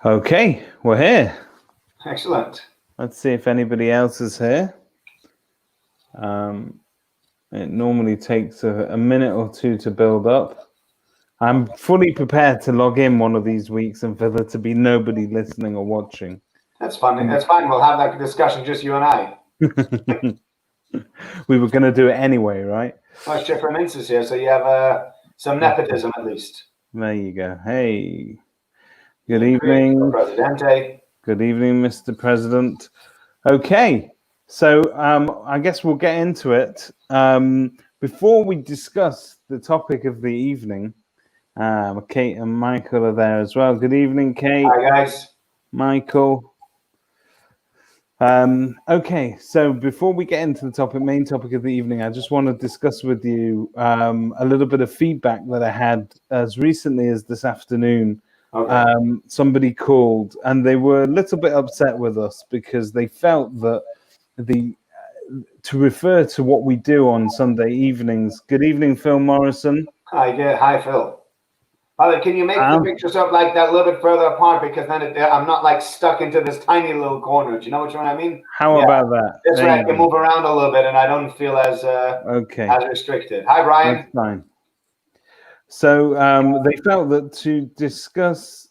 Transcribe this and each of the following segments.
Okay, we're here. Excellent. Let's see if anybody else is here. It normally takes a minute or two to build up. I'm fully prepared to log in one of these weeks and for there to be nobody listening or watching. That's fun. That's fine. We'll have that discussion, just you and I. We were going to do it anyway, right? Well, Shifra Mintz is here, so you have some nepotism at least. There you go. Hey, good evening. Presidente. Good evening, Mr. President. Okay, so I guess we'll get into it. Before we discuss the topic of the evening, Kate and Michael are there as well. Good evening, Kate. Hi, guys. Michael. Okay, so before we get into the main topic of the evening, I just want to discuss with you a little bit of feedback that I had as recently as this afternoon. Okay. Somebody called and they were a little bit upset with us because they felt that to refer to what we do on Sunday evenings. Good evening, Phil Morrison. Hi, Phil. Father, can you make the pictures up like that a little bit further apart, because then I'm not like stuck into this tiny little corner. Do you know what I mean? How about that? That's right. I can move around a little bit and I don't feel as restricted. Hi, Brian. That's fine. So they felt that to discuss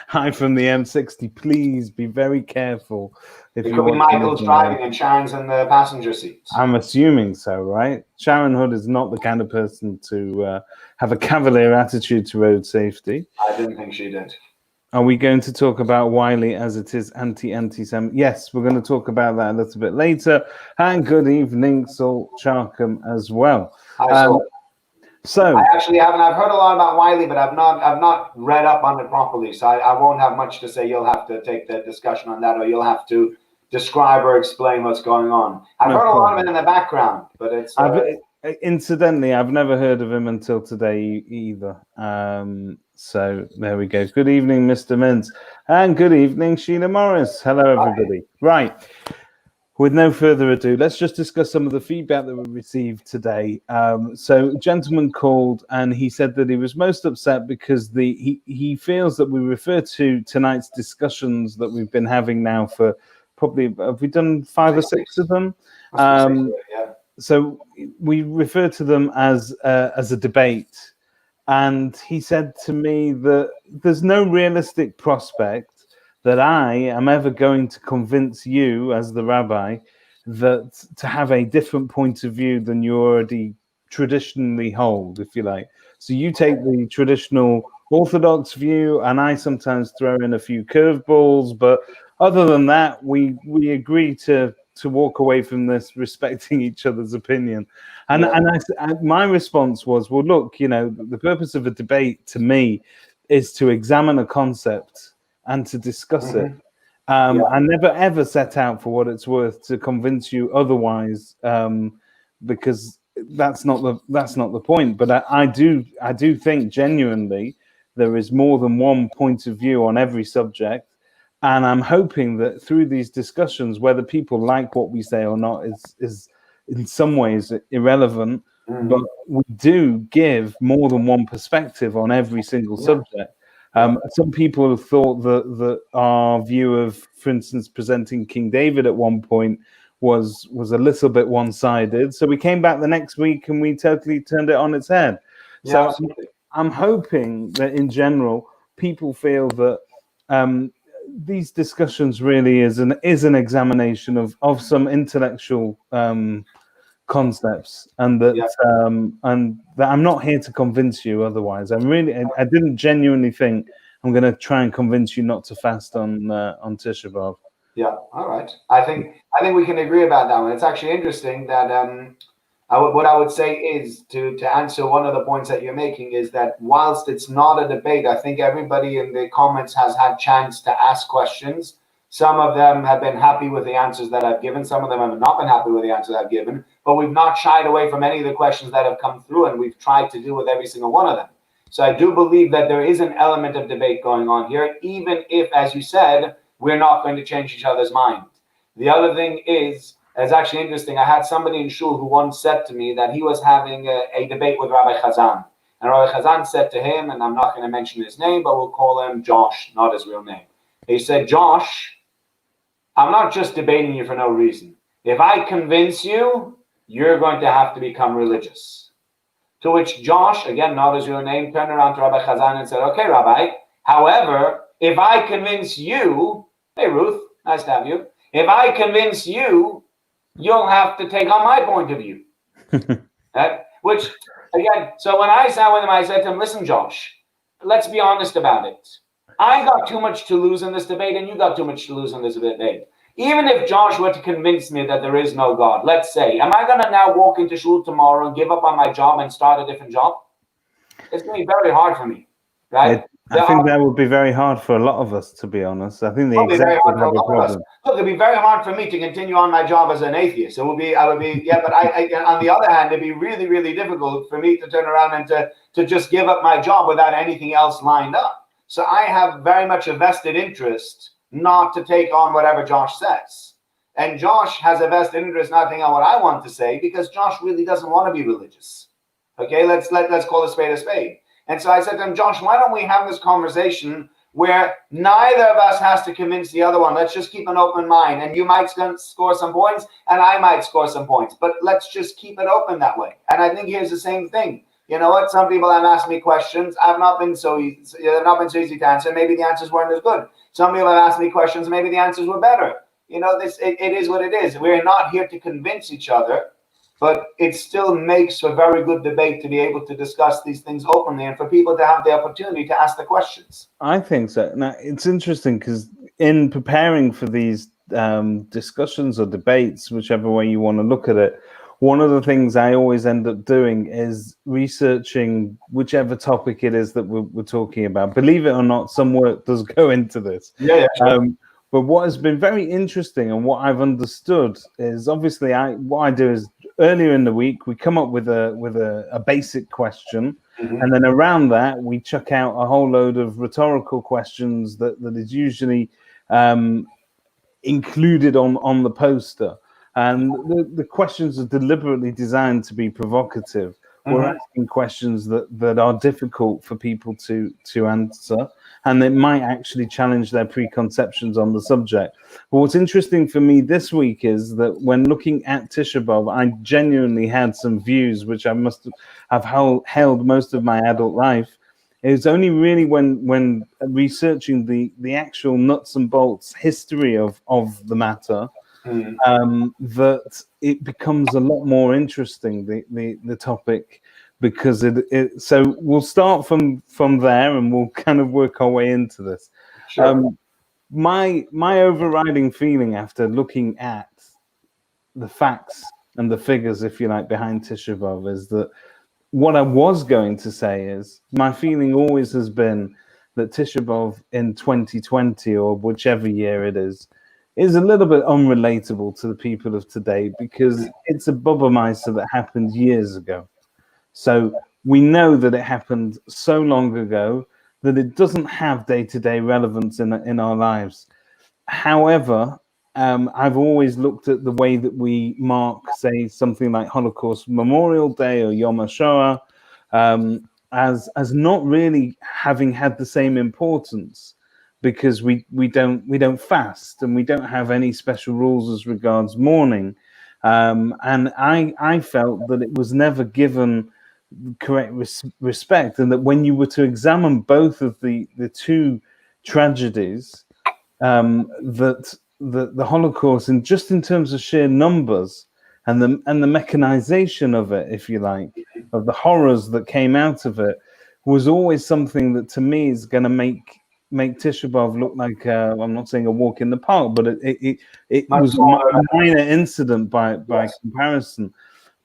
hi from the M60, please be very careful. It could be Michael's driving and Sharon's in the passenger seats. I'm assuming so, right? Sharon Hood is not the kind of person to have a cavalier attitude to road safety. I didn't think she did. Are we going to talk about Wiley as it is anti-Sem? Yes, we're going to talk about that a little bit later. And good evening, Salt Charkham as well. Hi, Salt. So I actually haven't. I've heard a lot about Wiley, but I've not read up on it properly. So I won't have much to say. You'll have to take the discussion on that, or you'll have to describe or explain what's going on. I've heard a lot of it in the background, but it's. Incidentally, I've never heard of him until today either. So there we go. Good evening, Mr. Mintz, and good evening, Sheila Morris. Hello, everybody. Hi. Right. With no further ado, let's just discuss some of the feedback that we received today. So a gentleman called and he said that he was most upset because he feels that we refer to tonight's discussions that we've been having now for probably, have we done 5 or 6 of them? So we refer to them as a debate. And he said to me that there's no realistic prospect that I am ever going to convince you, as the rabbi, that to have a different point of view than you already traditionally hold, if you like. So you take the traditional Orthodox view, and I sometimes throw in a few curveballs. But other than that, we agree to walk away from this respecting each other's opinion. And my response was, well, look, the purpose of a debate to me is to examine a concept and to discuss it. I never ever set out, for what it's worth, to convince you otherwise, because that's not the point. But I do think genuinely there is more than one point of view on every subject, and I'm hoping that through these discussions, whether people like what we say or not is in some ways irrelevant. But we do give more than one perspective on every single subject. Some people have thought that our view of, for instance, presenting King David at one point was a little bit one-sided. So we came back the next week and we totally turned it on its head. So I'm hoping that in general, people feel that these discussions really is an examination of some intellectual concepts, and that I'm not here to convince you otherwise. I didn't genuinely think I'm going to try and convince you not to fast on Tisha B'Av. Yeah, all right. I think we can agree about that one. It's actually interesting that what I would say is to answer one of the points that you're making is that whilst it's not a debate, I think everybody in the comments has had chance to ask questions. Some of them have been happy with the answers that I've given. Some of them have not been happy with the answers I've given. But we've not shied away from any of the questions that have come through, and we've tried to deal with every single one of them. So I do believe that there is an element of debate going on here, even if, as you said, we're not going to change each other's mind. The other thing is, it's actually interesting. I had somebody in shul who once said to me that he was having a debate with Rabbi Chazan. And Rabbi Chazan said to him, and I'm not going to mention his name, but we'll call him Josh, not his real name. He said, Josh, I'm not just debating you for no reason. If I convince you, you're going to have to become religious. To which Josh, again, not his real name, turned around to Rabbi Chazan and said, okay, Rabbi, however, if I convince you, hey, Ruth, nice to have you. If I convince you, you'll have to take on my point of view. Right? Which, again, so when I sat with him, I said to him, listen, Josh, let's be honest about it. I got too much to lose in this debate, and you got too much to lose in this debate. Even if Josh were to convince me that there is no God, let's say, am I going to now walk into shul tomorrow and give up on my job and start a different job? It's going to be very hard for me, right? I think that would be very hard for a lot of us, to be honest. I think the exec would have a problem. Look, it'd be very hard for me to continue on my job as an atheist. I would be, yeah. But I on the other hand, it'd be really, really difficult for me to turn around and to just give up my job without anything else lined up. So I have very much a vested interest not to take on whatever Josh says, and Josh has a vested interest not taking on what I want to say because Josh really doesn't want to be religious. Okay, let's call a spade a spade. And so I said to him, Josh, why don't we have this conversation where neither of us has to convince the other one? Let's just keep an open mind. And you might score some points, and I might score some points. But let's just keep it open that way. And I think here's the same thing. You know what? Some people have asked me questions. They've not been so easy to answer. Maybe the answers weren't as good. Some people have asked me questions. Maybe the answers were better. You know, it is what it is. We're not here to convince each other. But it still makes for very good debate to be able to discuss these things openly and for people to have the opportunity to ask the questions. I think so. Now, it's interesting because in preparing for these discussions or debates, whichever way you want to look at it, one of the things I always end up doing is researching whichever topic it is that we're talking about. Believe it or not, some work does go into this. Yeah, sure. But what has been very interesting and what I've understood is obviously what I do is earlier in the week we come up with a basic question, and then around that we chuck out a whole load of rhetorical questions that is usually included on the poster, and the questions are deliberately designed to be provocative. We're asking questions that are difficult for people to answer, and they might actually challenge their preconceptions on the subject. But what's interesting for me this week is that when looking at Tisha B'Av, I genuinely had some views which I must have held most of my adult life. It was only really when researching the actual nuts and bolts history of the matter that it becomes a lot more interesting, the topic, because so we'll start from there and we'll kind of work our way into this. Sure. My overriding feeling after looking at the facts and the figures, if you like, behind Tisha B'Av is that what I was going to say is my feeling always has been that Tisha B'Av in 2020 or whichever year it is a little bit unrelatable to the people of today because it's a Baba Misa that happened years ago. So we know that it happened so long ago that it doesn't have day-to-day relevance in our lives. However, I've always looked at the way that we mark, say, something like Holocaust Memorial Day or Yom HaShoah as not really having had the same importance, because we don't fast and we don't have any special rules as regards mourning, and I felt that it was never given correct respect, and that when you were to examine both of the two tragedies, that the Holocaust, and just in terms of sheer numbers and the mechanization of it, if you like, of the horrors that came out of it, was always something that to me is going to make Tisha B'Av look like I'm not saying a walk in the park, but it was a minor incident by comparison.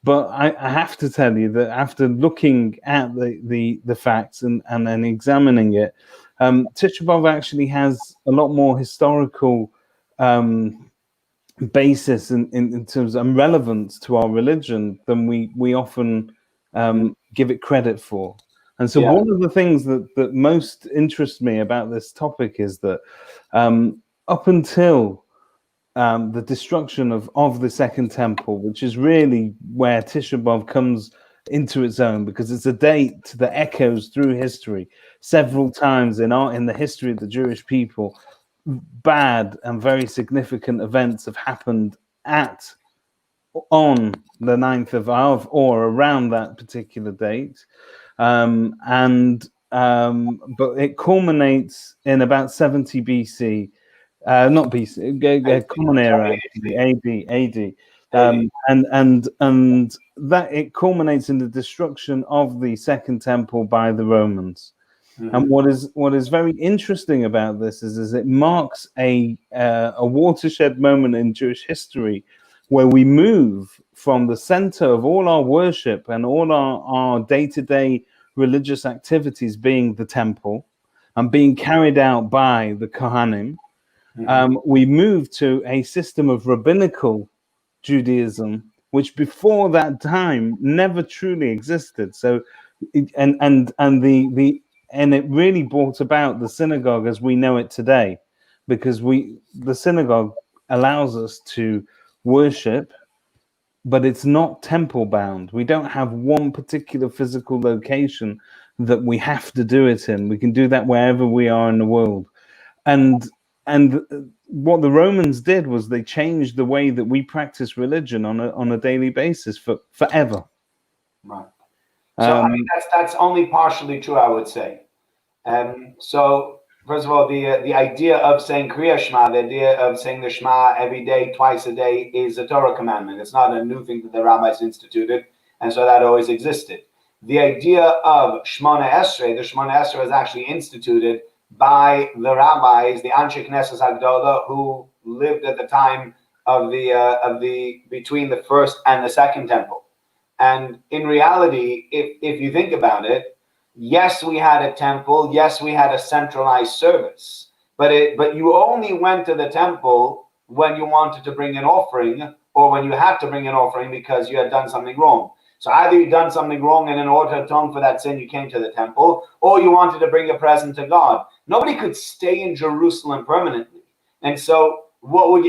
But I have to tell you that after looking at the facts and then examining it, Tisha B'Av actually has a lot more historical basis in terms of relevance to our religion than we often give it credit for. And so one of the things that most interests me about this topic is that up until the destruction of the Second Temple, which is really where Tisha B'Av comes into its own, because it's a date that echoes through history several times in the history of the Jewish people. Bad and very significant events have happened on the 9th of Av or around that particular date, but it culminates in about 70 BC, not BC, Common Era, AD. And that it culminates in the destruction of the Second Temple by the Romans. And what is very interesting about this is it marks a watershed moment in Jewish history, where we move from the center of all our worship and all our day-to-day religious activities being the temple and being carried out by the Kohanim. We move to a system of rabbinical Judaism, which before that time never truly existed. So, and it really brought about the synagogue as we know it today, because the synagogue allows us to worship, but it's not temple bound. We don't have one particular physical location that we have to do it in. We can do that wherever we are in the world. And what the Romans did was they changed the way that we practice religion on a daily basis forever. Right. So I mean, that's only partially true, I would say. So first of all, the idea of saying Kriya Shema, the idea of saying the Shema every day, twice a day, is a Torah commandment. It's not a new thing that the rabbis instituted, and so that always existed. The idea of Shmona Esrei, the Shmona Esrei was actually instituted by the rabbis, the Anshe Knesset Hagdola, who lived at the time of the between the first and the second temple. And in reality, if you think about it, yes, we had a temple. Yes, we had a centralized service. But you only went to the temple when you wanted to bring an offering, or when you had to bring an offering because you had done something wrong. So either you'd done something wrong, and in order to atone for that sin, you came to the temple, or you wanted to bring a present to God. Nobody could stay in Jerusalem permanently. And so what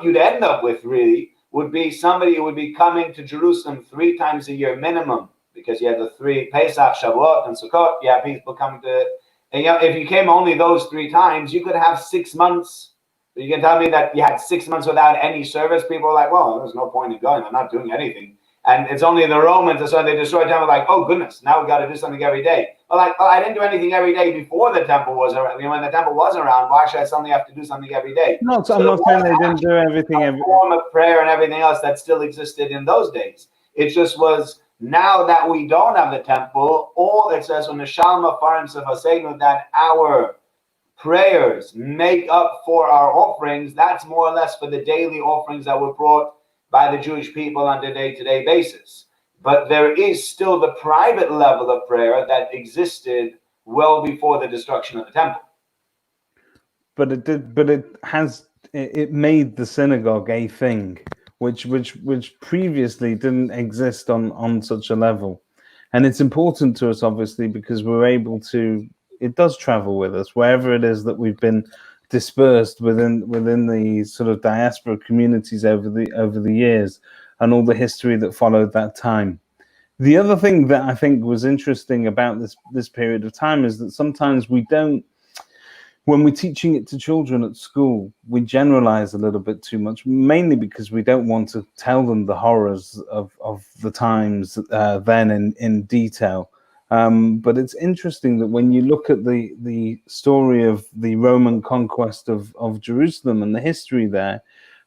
you'd end up with really would be somebody who would be coming to Jerusalem 3 times a year minimum, because you had the 3 Pesach, Shavuot, and Sukkot. You have people coming to, and if you came only those 3 times, you could have 6 months. You can tell me that you had 6 months without any service. People are like, well, there's no point in going. I'm not doing anything. And it's only the Romans, and so they destroyed the temple. Like, oh goodness, now we got to do something every day. Well, I didn't do anything every day before the temple was around. I mean, when the temple was around, why should I suddenly have to do something every day? No, so I'm not saying they didn't do everything every day. Form of prayer and everything else that still existed in those days. It just was, now that we don't have the temple, all it says on the Shalma Farim Sefasenu, that our prayers make up for our offerings. That's more or less for the daily offerings that were brought by the Jewish people on a day-to-day basis. But there is still the private level of prayer that existed well before the destruction of the temple. But it made the synagogue a thing, which previously didn't exist on such a level. And it's important to us, obviously, because we're able to, it does travel with us wherever it is that we've been dispersed within the sort of diaspora communities over the years, and all the history that followed that time. The other thing that I think was interesting about this period of time is that sometimes we don't, when we're teaching it to children at school, we generalize a little bit too much, mainly because we don't want to tell them the horrors of the times then in detail. But it's interesting that when you look at the story of the Roman conquest of Jerusalem and the history there,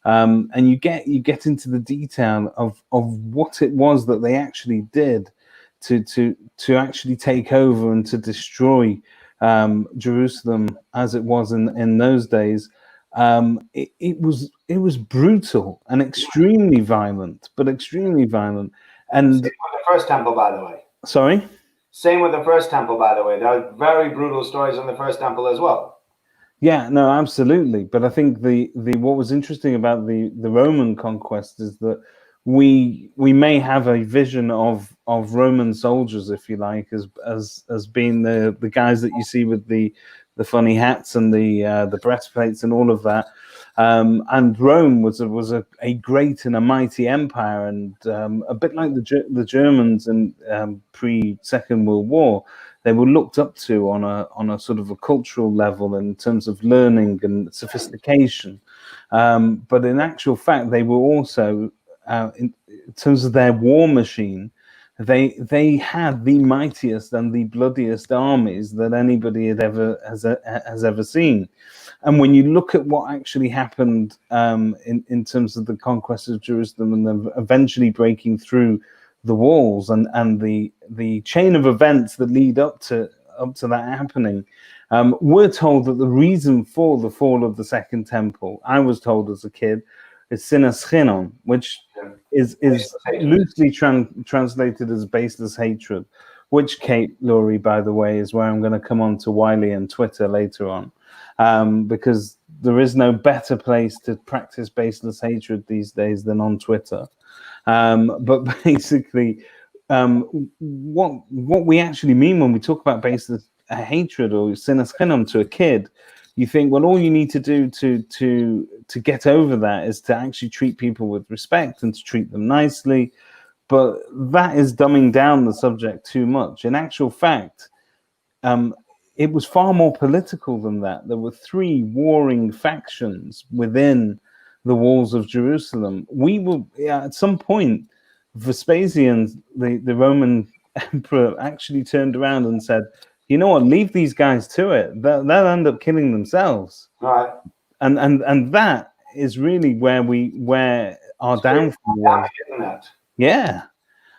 and you get into the detail of what it was that they actually did to actually take over and to destroy Jerusalem as it was in those days. It was brutal and extremely violent, And Same with the first temple, by the way. Sorry? Same with the first temple, by the way. There are very brutal stories on the first temple as well. Yeah, no, absolutely. But I think the what was interesting about the Roman conquest is that we may have a vision of Roman soldiers, if you like, as being the guys that you see with the funny hats and the breastplates and all of that. And Rome was a great and a mighty empire, and a bit like the Germans in pre-Second World War, they were looked up to on a sort of a cultural level in terms of learning and sophistication. But in actual fact, they were also, in terms of their war machine, they had the mightiest and the bloodiest armies that anybody has ever seen. And when you look at what actually happened in terms of the conquest of Jerusalem and then eventually breaking through the walls and the chain of events that lead up to that happening, we're told that the reason for the fall of the Second Temple, I was told as a kid, is sinas chinon, which is loosely translated as baseless hatred, which, Kate Laurie, by the way, is where I'm going to come on to Wiley and Twitter later on, because there is no better place to practice baseless hatred these days than on Twitter. But basically, what we actually mean when we talk about baseless hatred or sinas chinon to a kid, you think, well, all you need to do to get over that is to actually treat people with respect and to treat them nicely. But that is dumbing down the subject too much. In actual fact, it was far more political than that. There were 3 warring factions within the walls of Jerusalem. We were, at some point, Vespasian, the Roman emperor, actually turned around and said, you know what, leave these guys to it. They'll end up killing themselves. Right. And that is really where our downfall was. Yeah.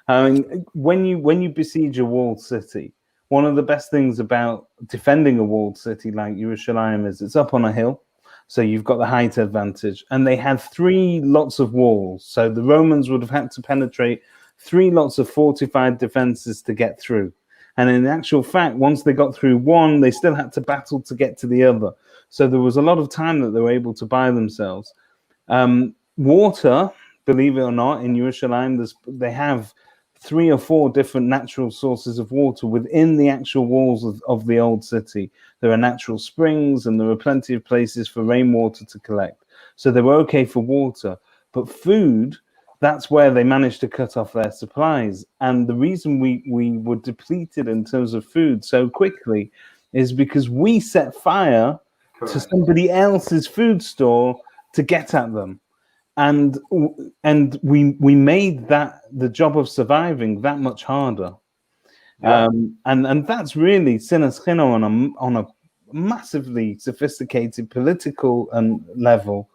I mean, when you besiege a walled city, one of the best things about defending a walled city like Yerushalayim is it's up on a hill. So you've got the height advantage. And they had 3 lots of walls. So the Romans would have had to penetrate 3 lots of fortified defenses to get through. And in actual fact, once they got through one, they still had to battle to get to the other. So there was a lot of time that they were able to buy themselves. Water, believe it or not, in Yerushalayim, they have 3 or 4 different natural sources of water within the actual walls of the old city. There are natural springs and there are plenty of places for rainwater to collect. So they were okay for water. But food, that's where they managed to cut off their supplies. And the reason we were depleted in terms of food so quickly is because we set fire to somebody else's food store to get at them. And we made that the job of surviving that much harder. Yeah. And that's really sinas chinon on a massively sophisticated political level.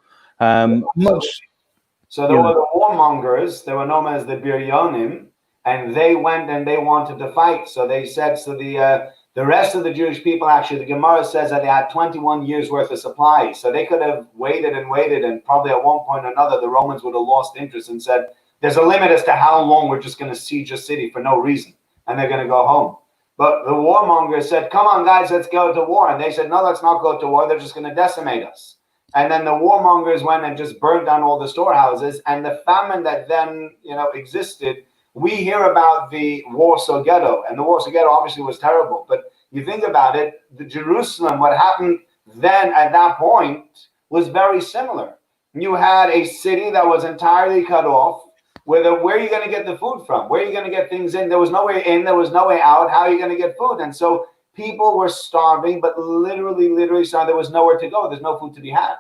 So there were the warmongers, they were known as the Biryonim, and they went and they wanted to fight. So they said, so the rest of the Jewish people, actually, the Gemara says that they had 21 years worth of supply. So they could have waited, and probably at one point or another, the Romans would have lost interest and said, there's a limit as to how long we're just going to siege a city for no reason, and they're going to go home. But the warmongers said, come on, guys, let's go to war. And they said, no, let's not go to war. They're just going to decimate us. And then the warmongers went and just burned down all the storehouses. And the famine that then, existed, we hear about the Warsaw Ghetto. And the Warsaw Ghetto obviously was terrible. But you think about it, the Jerusalem, what happened then at that point was very similar. You had a city that was entirely cut off. Where are you going to get the food from? Where are you going to get things in? There was no way in. There was no way out. How are you going to get food? And so people were starving, but literally starving. There was nowhere to go. There's no food to be had.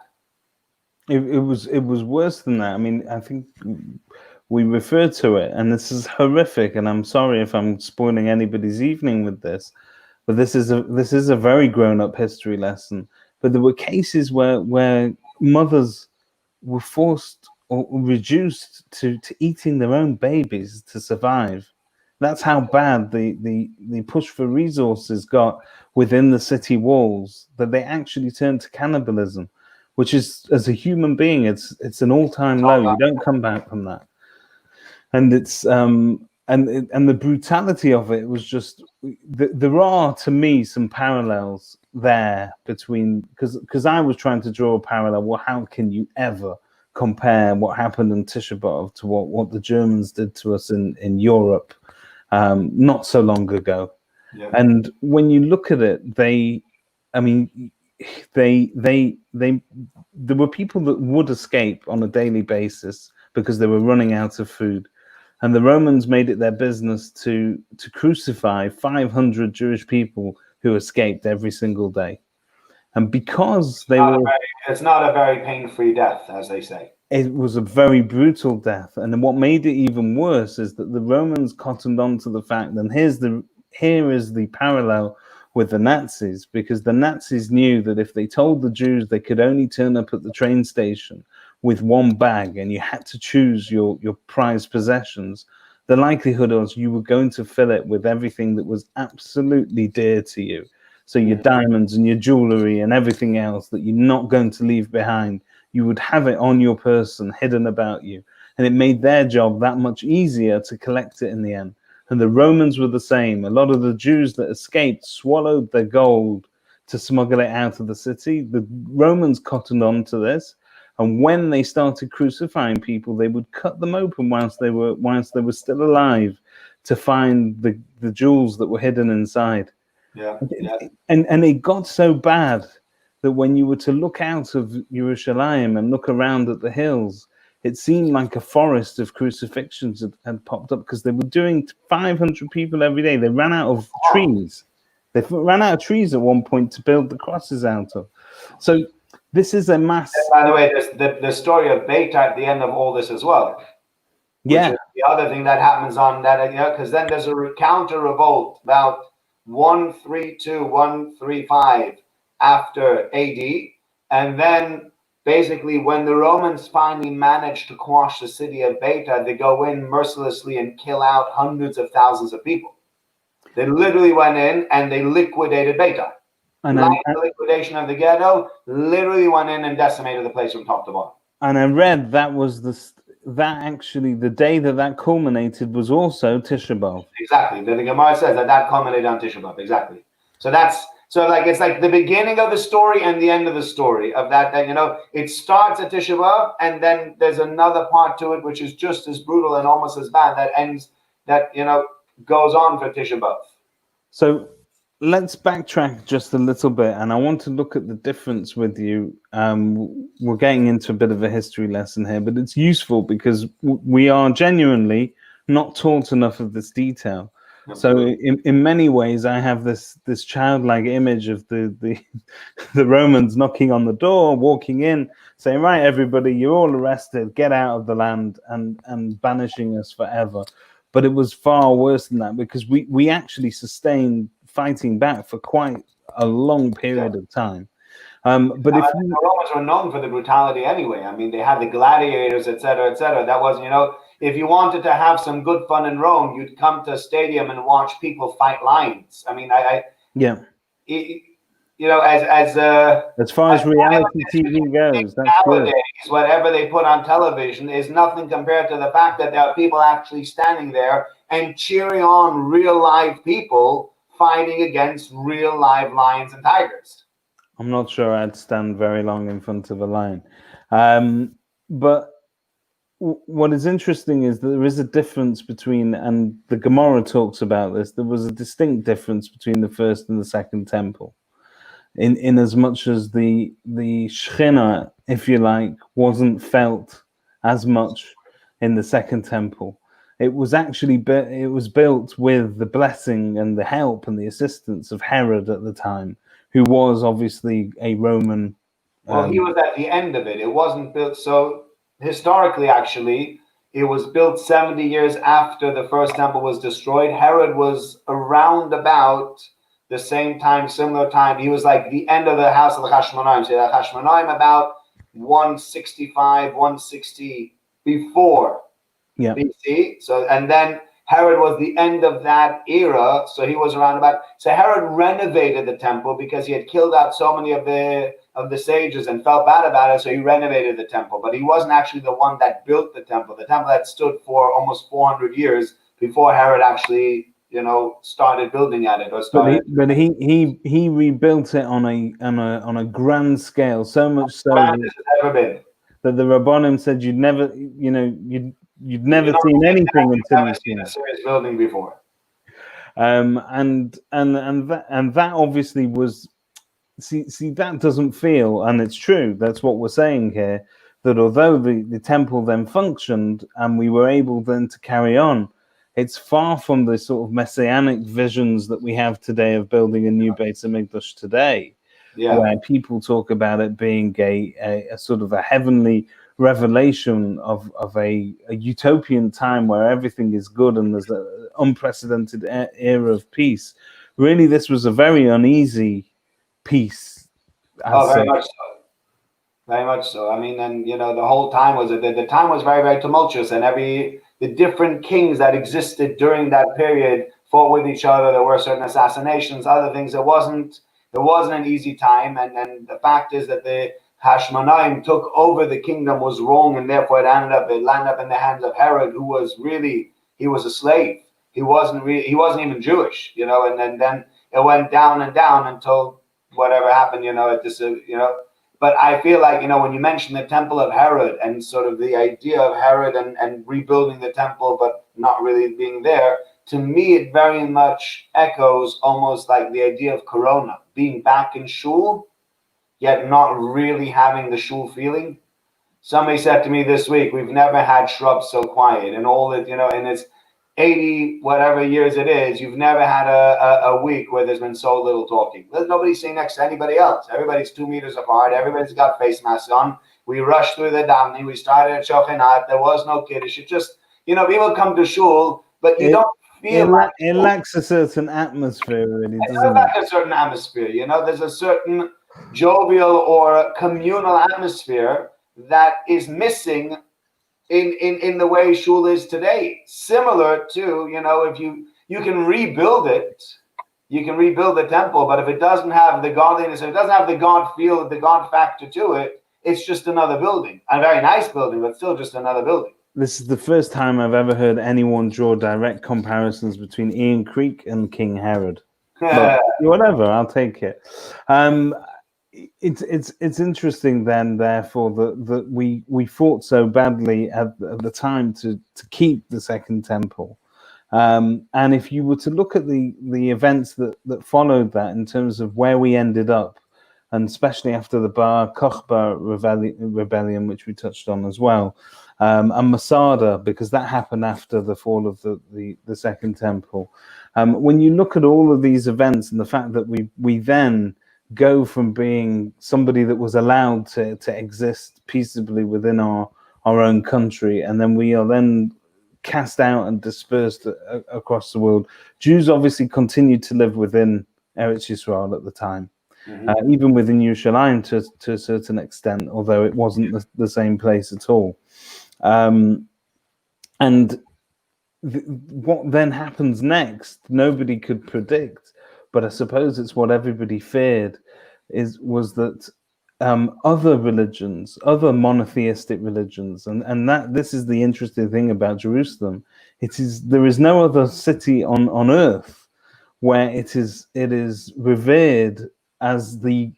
It was worse than that. I mean, I think we refer to it, and this is horrific. And I'm sorry if I'm spoiling anybody's evening with this, but this is a very grown-up history lesson. But there were cases where mothers were forced or reduced to eating their own babies to survive. That's how bad the push for resources got within the city walls, that they actually turned to cannibalism, which is, as a human being, it's an all-time low. You don't come back from that. And it's and the brutality of it was just, there are, to me, some parallels there between, because I was trying to draw a parallel. Well, how can you ever compare what happened in Tisha B'Av to what the Germans did to us in Europe not so long ago? Yeah. And when you look at it, there were people that would escape on a daily basis because they were running out of food, and the Romans made it their business to crucify 500 Jewish people who escaped every single day. And because it's not a very pain-free death, as they say. It was a very brutal death. And what made it even worse is that the Romans cottoned on to the fact, and here is the parallel with the Nazis, because the Nazis knew that if they told the Jews they could only turn up at the train station with one bag and you had to choose your prized possessions, the likelihood was you were going to fill it with everything that was absolutely dear to you. So your diamonds and your jewelry and everything else that you're not going to leave behind, you would have it on your person, hidden about you. And it made their job that much easier to collect it in the end. And the Romans were the same. A lot of the Jews that escaped swallowed their gold to smuggle it out of the city. The Romans cottoned on to this. And when they started crucifying people, they would cut them open whilst they were still alive to find the jewels that were hidden inside. Yeah. And it got so bad that when you were to look out of Yerushalayim and look around at the hills, it seemed like a forest of crucifixions had popped up, because they were doing 500 people every day. They ran out of trees. They ran out of trees at one point to build the crosses out of. So this is a mass. And by the way, there's the story of Beta at the end of all this as well. Yeah. The other thing that happens on that, because then there's a counter revolt about 132, 135 after AD, and then basically when the Romans finally managed to quash the city of Beta, they go in mercilessly and kill out hundreds of thousands of people. They literally went in and they liquidated Beta. The liquidation of the ghetto, literally went in and decimated the place from top to bottom. And I read that actually the day that culminated was also Tisha B'Av. Exactly. The Gemara says that culminated on Tisha B'Av. Exactly. So it's like the beginning of the story and the end of the story of that. It starts at Tisha B'Av, and then there's another part to it which is just as brutal and almost as bad that goes on for Tisha B'Av. So let's backtrack just a little bit, and I want to look at the difference with you. We're getting into a bit of a history lesson here, but it's useful because we are genuinely not taught enough of this detail. So in many ways, I have this childlike image of the Romans knocking on the door, walking in, saying, "Right, everybody, you're all arrested. Get out of the land," and banishing us forever. But it was far worse than that, because we actually sustained fighting back for quite a long period of time. But the Romans were known for the brutality anyway. I mean, they had the gladiators, etc., etc. That was, if you wanted to have some good fun in Rome, you'd come to a stadium and watch people fight lions. I mean, as far as reality TV goes, that's nowadays, good. Whatever they put on television is nothing compared to the fact that there are people actually standing there and cheering on real live people fighting against real live lions and tigers. I'm not sure I'd stand very long in front of a lion. But what is interesting is that there is a difference between, and the Gemara talks about this, there was a distinct difference between the first and the second temple. In as much as the Shekhinah, if you like, wasn't felt as much in the second temple. It was actually built with the blessing and the help and the assistance of Herod at the time, who was obviously a Roman. Well, he was at the end of it. It wasn't built. So historically, actually, it was built 70 years after the first temple was destroyed. Herod was around about the same time, similar time. He was like the end of the house of the Hashmonaim. So the Hashmonaim about 165, 160 before BC. So, and then Herod was the end of that era. So he was around about. So Herod renovated the temple because he had killed out so many of the sages and felt bad about it. So he renovated the temple, but he wasn't actually the one that built the temple. The temple had stood for almost 400 years before Herod actually, started building at it. But he rebuilt it on a grand scale, so much so that the Rabbanim said you'd never seen anything until you've seen a serious building before. And that obviously was see that doesn't feel, and it's true. That's what we're saying here. That although the temple then functioned and we were able then to carry on, it's far from the sort of messianic visions that we have today of building a new Beit HaMikdash today, where people talk about it being a sort of a heavenly revelation of a utopian time where everything is good and there's an unprecedented era of peace. Really, this was a very uneasy peace. Very much so. Very much so. I mean, and the whole time was the time was very, very tumultuous, and the different kings that existed during that period fought with each other. There were certain assassinations, other things. It wasn't an easy time, and the fact is that the Hashmonaim took over the kingdom was wrong, and therefore it landed up in the hands of Herod, who was he was a slave. He wasn't even Jewish, and then it went down and down until whatever happened, But I feel like, when you mention the temple of Herod and sort of the idea of Herod and rebuilding the temple, but not really being there, to me, it very much echoes almost like the idea of Corona, being back in shul, yet not really having the shul feeling. Somebody said to me this week, we've never had shrubs so quiet, and all that, and it's 80 whatever years it is, you've never had a week where there's been so little talking. There's nobody sitting next to anybody else. Everybody's 2 meters apart. Everybody's got face masks on. We rushed through the davening. We started at Shochenat. There was no kiddush. It just, people come to shul, but you don't feel it lacks a certain atmosphere, really, doesn't it? It lacks a certain atmosphere. There's a certain jovial or communal atmosphere that is missing in the way shul is today. Similar to, if you can rebuild it, you can rebuild the temple, but if it doesn't have the godliness, if it doesn't have the God feel, the God factor to it, it's just another building. A very nice building, but still just another building. This is the first time I've ever heard anyone draw direct comparisons between Ian Creek and King Herod. But whatever, I'll take it. It's interesting then, therefore, that we fought so badly at the time to keep the Second Temple, and if you were to look at the events that followed that in terms of where we ended up, and especially after the Bar Kokhba rebellion, which we touched on as well, and Masada, because that happened after the fall of the Second Temple. When you look at all of these events and the fact that we then go from being somebody that was allowed to exist peaceably within our own country, and then we are then cast out and dispersed across the world. Jews obviously continued to live within Eretz Yisrael at the time, even within Yerushalayim to a certain extent, although it wasn't the same place at all. And what then happens next, nobody could predict. But I suppose it's what everybody feared was that other religions, other monotheistic religions, and that this is the interesting thing about Jerusalem. There is no other city on earth where it is revered as the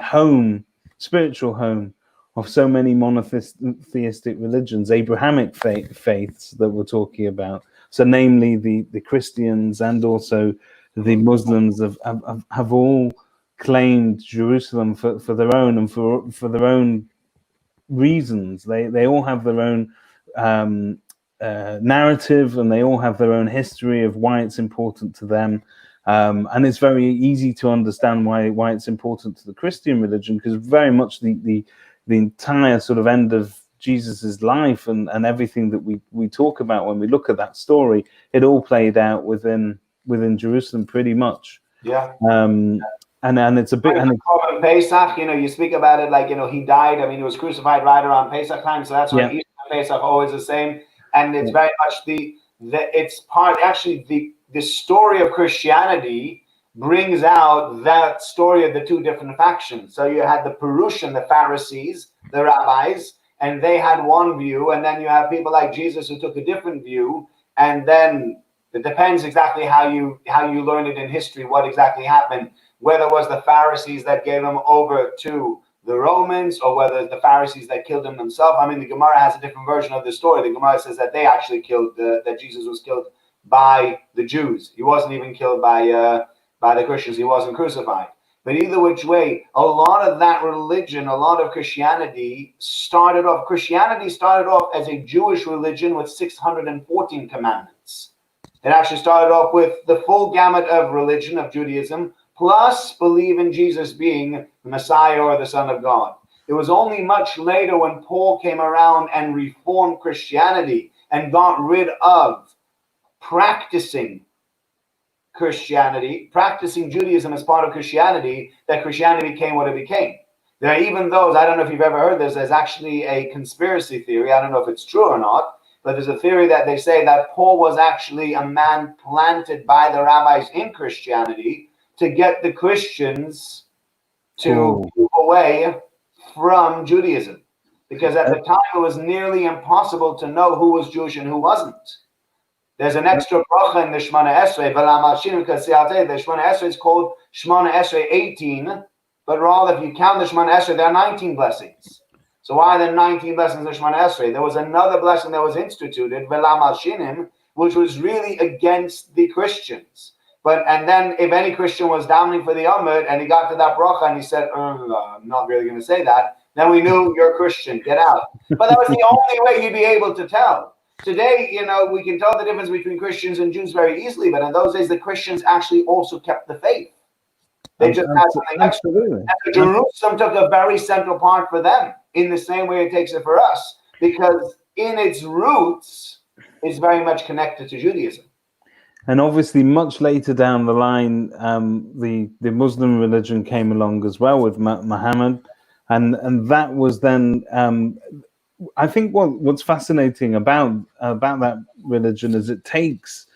home, spiritual home of so many monotheistic religions, Abrahamic faiths that we're talking about. So namely the Christians and also the Muslims have all claimed Jerusalem for their own and for their own reasons. They all have their own narrative, and they all have their own history of why it's important to them. And it's very easy to understand why it's important to the Christian religion, because very much the entire sort of end of Jesus's life and everything that we talk about when we look at that story, it all played out within Jerusalem pretty much. Yeah. And it's a bit. And Pesach, you speak about it like, he died. I mean, he was crucified right around Pesach time, so that's why Easter and Pesach always the same. And it's very much it's part, actually, the story of Christianity brings out that story of the two different factions. So you had the Perusian, the Pharisees, the rabbis, and they had one view, and then you have people like Jesus who took a different view, and then it depends exactly how you learn it in history, what exactly happened, whether it was the Pharisees that gave them over to the Romans, or whether the Pharisees that killed him themselves. I mean, the Gemara has a different version of the story. The Gemara says that they actually that Jesus was killed by the Jews. He wasn't even killed by the Christians. He wasn't crucified. But either which way, a lot of that religion, a lot of Christianity started off as a Jewish religion with 614 commandments. It actually started off with the full gamut of religion of Judaism, plus believe in Jesus being the Messiah or the Son of God. It was only much later when Paul came around and reformed Christianity and got rid of practicing Christianity, practicing Judaism as part of Christianity, that Christianity became what it became. There are even those, I don't know if you've ever heard this, there's actually a conspiracy theory, I don't know if it's true or not, but there's a theory that they say that Paul was actually a man planted by the rabbis in Christianity to get the Christians to move away from Judaism. Because at the time it was nearly impossible to know who was Jewish and who wasn't. There's an extra bracha in the Shemona Esrei, the Shemona Esrei is called Shemona Esrei 18, but rather if you count the Shemona Esrei, there are 19 blessings. So why are there 19 blessings in Shemona Esrei? There was another blessing that was instituted, which was really against the Christians. And then if any Christian was downing for the Amud and he got to that bracha and he said, I'm not really going to say that, then we knew you're a Christian, get out. But that was the only way you'd be able to tell. Today, we can tell the difference between Christians and Jews very easily, but in those days, the Christians actually also kept the faith. They just had something extra. And Jerusalem took a very central part for them, in the same way it takes it for us, because in its roots, it's very much connected to Judaism. And obviously, much later down the line, the Muslim religion came along as well with Muhammad, and that was then. I think what's fascinating about that religion is it takes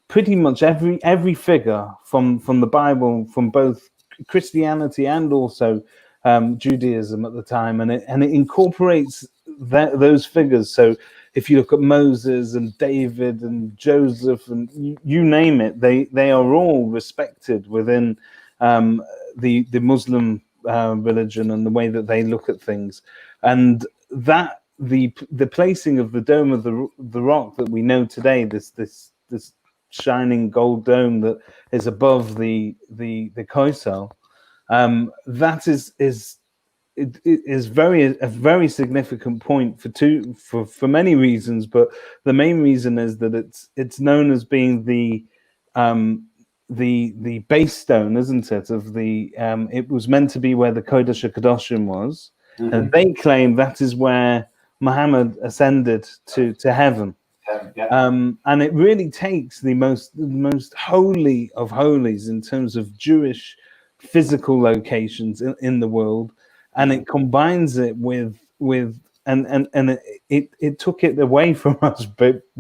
pretty much every figure from the Bible, from both Christianity and also Judaism at the time, and it incorporates those figures. So if you look at Moses and David and Joseph and you name it, they are all respected within the Muslim religion and the way that they look at things, and that. The placing of the dome of the rock that we know today, this shining gold dome that is above the Koisel, that is a very significant point for many reasons, but the main reason is that it's known as being the base stone, isn't it? Of the it was meant to be where the Kodesh HaKadoshim was, and they claim that is where Muhammad ascended to heaven. And it really takes the most holy of holies in terms of Jewish physical locations in the world, and it combines it with and it took it away from us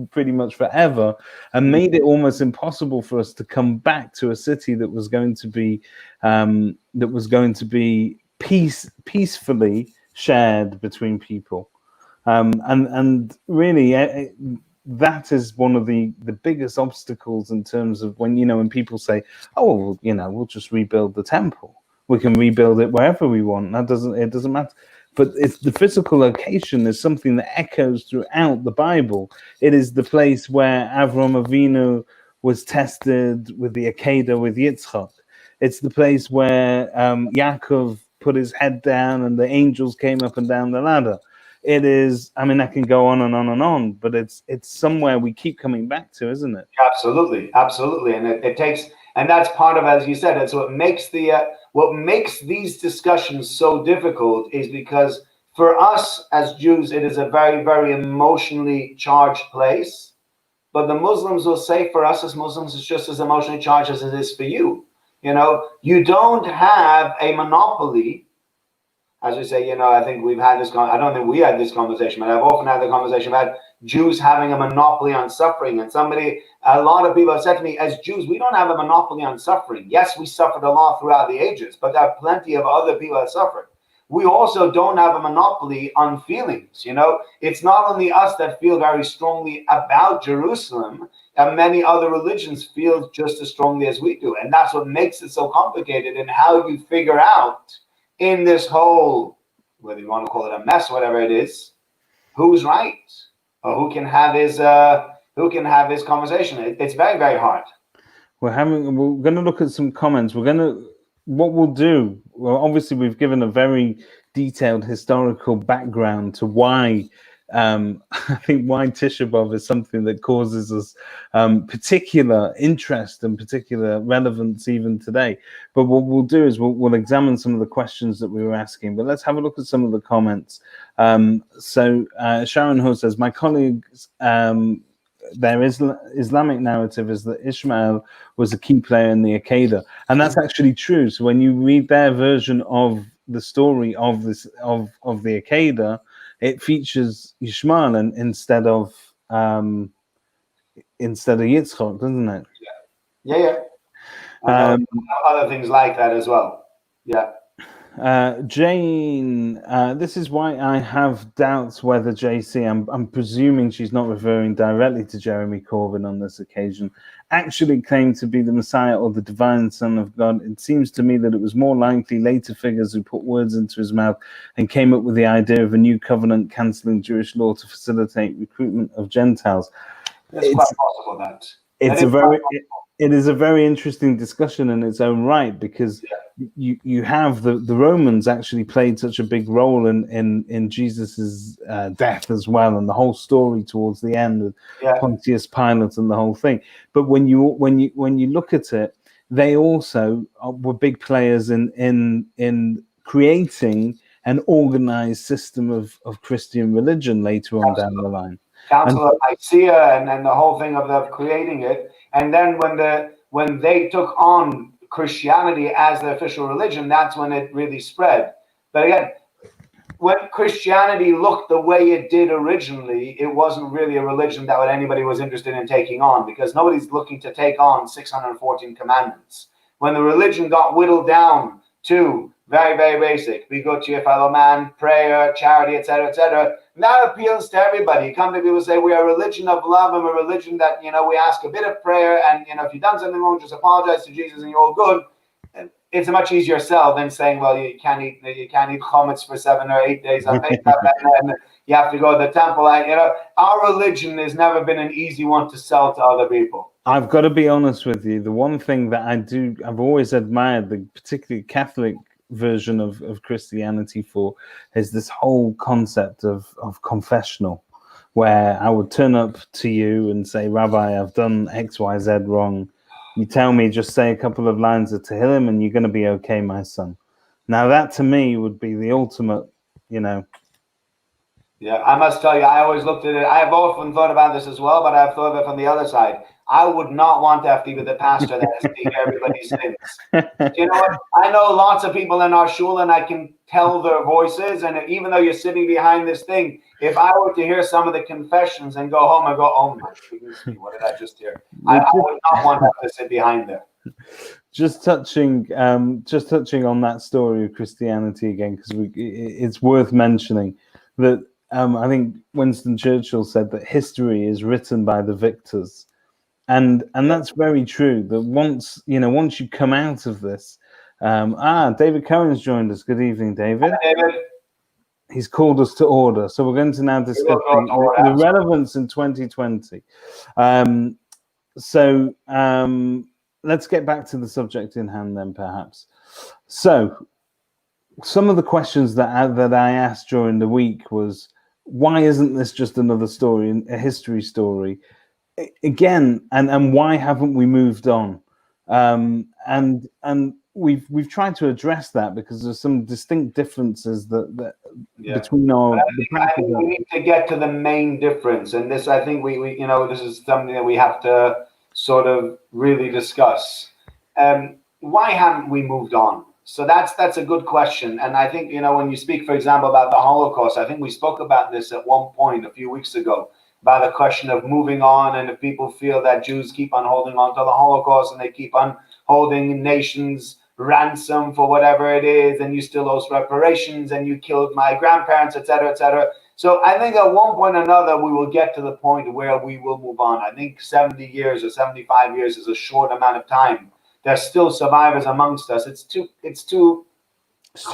pretty much forever, and made it almost impossible for us to come back to a city that was going to be peacefully shared between people. And really, that is one of the biggest obstacles in terms of when people say, "Oh, well, we'll just rebuild the temple. We can rebuild it wherever we want. It doesn't matter." But it's the physical location is something that echoes throughout the Bible. It is the place where Avram Avinu was tested with the Akedah with Yitzchak. It's the place where Yaakov put his head down and the angels came up and down the ladder. It is, I can go on and on and on, but it's somewhere we keep coming back to, isn't it? Absolutely. And it takes, and that's part of, as you said, it's what makes these discussions so difficult is because for us as Jews, it is a very, very emotionally charged place. But the Muslims will say for us as Muslims, it's just as emotionally charged as it is for you. You don't have a monopoly. As we say, I think we've had this. I don't think we had this conversation, but I've often had the conversation about Jews having a monopoly on suffering. And a lot of people have said to me, as Jews, we don't have a monopoly on suffering. Yes, we suffered a lot throughout the ages, but there are plenty of other people that suffered. We also don't have a monopoly on feelings. It's not only us that feel very strongly about Jerusalem, and many other religions feel just as strongly as we do. And that's what makes it so complicated in how you figure out in this whole, whether you want to call it a mess, whatever it is, who's right or who can have his conversation. It's very, very hard. We're going to look at some comments. We're going to what we'll do, well, obviously we've given a very detailed historical background to why I think why Tisha B'Av is something that causes us particular interest and particular relevance even today. But what we'll do is we'll examine some of the questions that we were asking. But let's have a look at some of the comments. So Sharon Ho says, my colleagues, their Islamic narrative is that Ishmael was a key player in the 𝐓𝐢𝐤𝐬, and that's actually true. So when you read their version of the story of the 𝐓𝐢𝐤𝐬, it features Ishmael instead of Yitzchak, doesn't it? Yeah. Other things like that as well. Yeah. Jane, this is why I have doubts whether JC, I'm presuming she's not referring directly to Jeremy Corbyn on this occasion, actually claimed to be the Messiah or the divine Son of God. It seems to me that it was more likely later figures who put words into his mouth and came up with the idea of a new covenant cancelling Jewish law to facilitate recruitment of Gentiles. It's quite possible that. It is a very interesting discussion in its own right, because you have the Romans actually played such a big role in Jesus's death as well, and the whole story towards the end with Pontius Pilate and the whole thing. But when you look at it, they also were big players in creating an organized system of Christian religion later on down the line. Council of Nicaea and the whole thing of creating it. And then when they took on Christianity as the official religion, that's when it really spread. But again, when Christianity looked the way it did originally, it wasn't really a religion that anybody was interested in taking on, because nobody's looking to take on 614 commandments. When the religion got whittled down to very, very basic, we go to your fellow man, prayer, charity, etc., etc., that appeals to everybody. You come to people and say, we are a religion of love, and a religion that, we ask a bit of prayer, and, if you've done something wrong, just apologize to Jesus and you're all good. And it's a much easier sell than saying, well, you can't eat chametz for 7 or 8 days on Pesach, and you have to go to the temple. Our religion has never been an easy one to sell to other people. I've got to be honest with you. The one thing that I've always admired, the particularly Catholic version of Christianity for, is this whole concept of confessional, where I would turn up to you and say, Rabbi, I've done XYZ wrong. You tell me, just say a couple of lines of Tehillim and you're going to be okay, my son. Now that to me would be the ultimate, Yeah, I must tell you, I always looked at it. I have often thought about this as well, but I've thought of it from the other side. I would not want to have to be the pastor that has to hear everybody's sins. You know what? I know lots of people in our shul, and I can tell their voices. And even though you're sitting behind this thing, if I were to hear some of the confessions and go home and go, oh my goodness, what did I just hear? I would not want to have to sit behind there. Just touching on that story of Christianity again, because it's worth mentioning that I think Winston Churchill said that history is written by the victors. And that's very true. That once you come out of this, David Cohen's joined us. Good evening, David. Hi, David. He's called us to order, so we're going to now discuss the relevance in 2020. Let's get back to the subject in hand then, perhaps. So, some of the questions that I asked during the week was, why isn't this just another story, a history story? Again, and why haven't we moved on? And we've tried to address that, because there's some distinct differences between our. I think we need to get to the main difference, and this, I think we this is something that we have to sort of really discuss. Why haven't we moved on? So that's a good question, and I think when you speak, for example, about the Holocaust, I think we spoke about this at one point a few weeks ago, about the question of moving on, and if people feel that Jews keep on holding on to the Holocaust and they keep on holding nations ransom for whatever it is, and you still owe reparations, and you killed my grandparents, etc., etc. So I think at one point or another we will get to the point where we will move on. I think 70 years or 75 years is a short amount of time. There's still survivors amongst us. It's too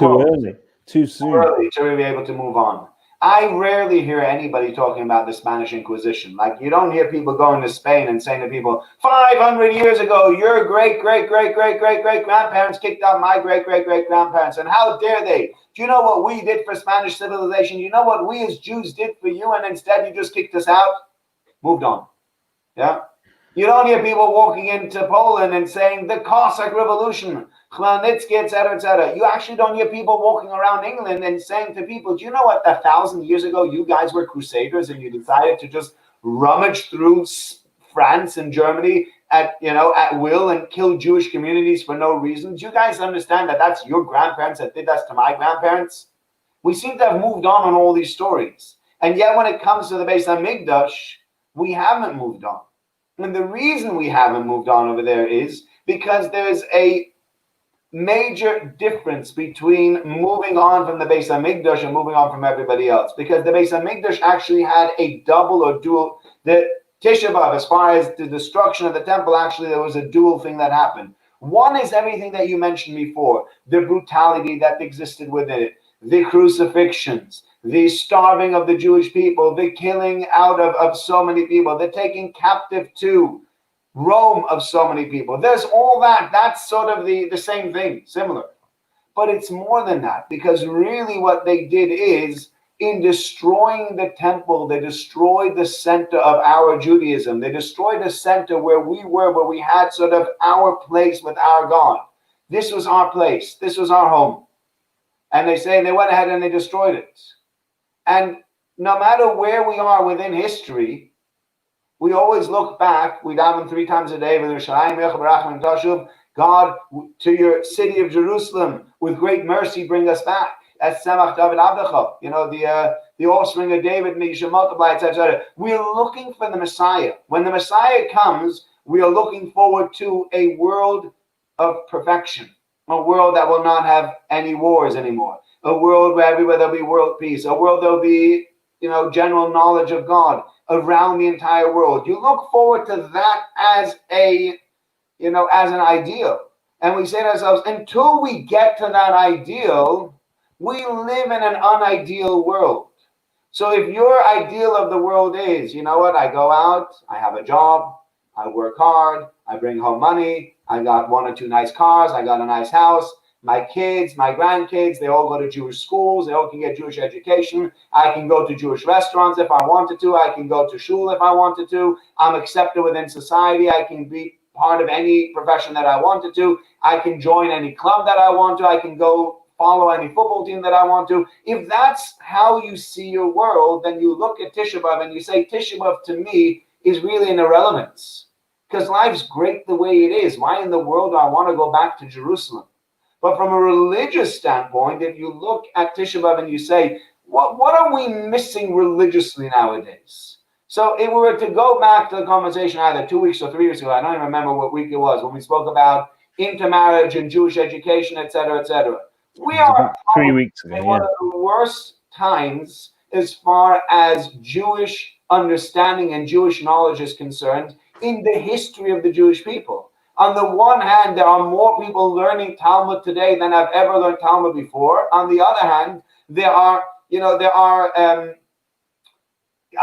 early, too soon, too early to be able to move on. I rarely hear anybody talking about the Spanish Inquisition. Like, you don't hear people going to Spain and saying to people, 500 years ago, your great-great-great-great-great-great-grandparents kicked out my great-great-great-grandparents, and how dare they? Do you know what we did for Spanish civilization? You know what we as Jews did for you, and instead you just kicked us out? Moved on. Yeah? You don't hear people walking into Poland and saying, the Cossack Revolution, 𝐓𝐢𝐬𝐁'𝐀𝐯 𝐒𝐭𝐢𝐥𝐥. You actually don't hear people walking around England and saying to people, do you know what, 1,000 years ago, you guys were crusaders and you decided to just rummage through France and Germany at will and kill Jewish communities for no reason? Do you guys understand that that's your grandparents that did that to my grandparents? We seem to have moved on all these stories. And yet when it comes to the Beis HaMikdash, we haven't moved on. And the reason we haven't moved on over there is because there's a major difference between moving on from the Beis HaMikdash and moving on from everybody else. Because the Beis HaMikdash actually had a double or dual, the Tisha B'Av, as far as the destruction of the temple, actually there was a dual thing that happened. One is everything that you mentioned before, the brutality that existed within it, the crucifixions, the starving of the Jewish people, the killing out of so many people, the taking captive to Rome of so many people. There's all that. That's sort of the same thing, similar. But it's more than that, because really what they did is, in destroying the temple, they destroyed the center of our Judaism. They destroyed the center where we were, where we had sort of our place with our God. This was our place. This was our home. And they went ahead and they destroyed it. And no matter where we are within history, we always look back. We daven 3 times a day, God, to your city of Jerusalem, with great mercy, bring us back. As Tzemach David Abdecha, the offspring of David, and you should multiply, etc. We are looking for the Messiah. When the Messiah comes, we are looking forward to a world of perfection, a world that will not have any wars anymore, a world where everywhere there'll be world peace, a world there'll be, general knowledge of God around the entire world. You look forward to that as as an ideal. And we say to ourselves, until we get to that ideal, we live in an unideal world. So if your ideal of the world is, I go out, I have a job, I work hard, I bring home money, I got 1 or 2 nice cars, I got a nice house, my kids, my grandkids, they all go to Jewish schools, they all can get Jewish education, I can go to Jewish restaurants if I wanted to, I can go to shul if I wanted to, I'm accepted within society, I can be part of any profession that I wanted to, I can join any club that I want to, I can go follow any football team that I want to. If that's how you see your world, then you look at Tisha B'Av and you say, Tisha B'Av to me is really an irrelevance. Because life's great the way it is. Why in the world do I want to go back to Jerusalem? But from a religious standpoint, if you look at Tisha B'Av and you say, what are we missing religiously nowadays? So if we were to go back to the conversation either 2 weeks or 3 weeks ago, I don't even remember what week it was, when we spoke about intermarriage and Jewish education, etc., etc. We are 3 weeks ago, one of the worst times as far as Jewish understanding and Jewish knowledge is concerned in the history of the Jewish people. On the one hand, there are more people learning Talmud today than have ever learned Talmud before. On the other hand, I'll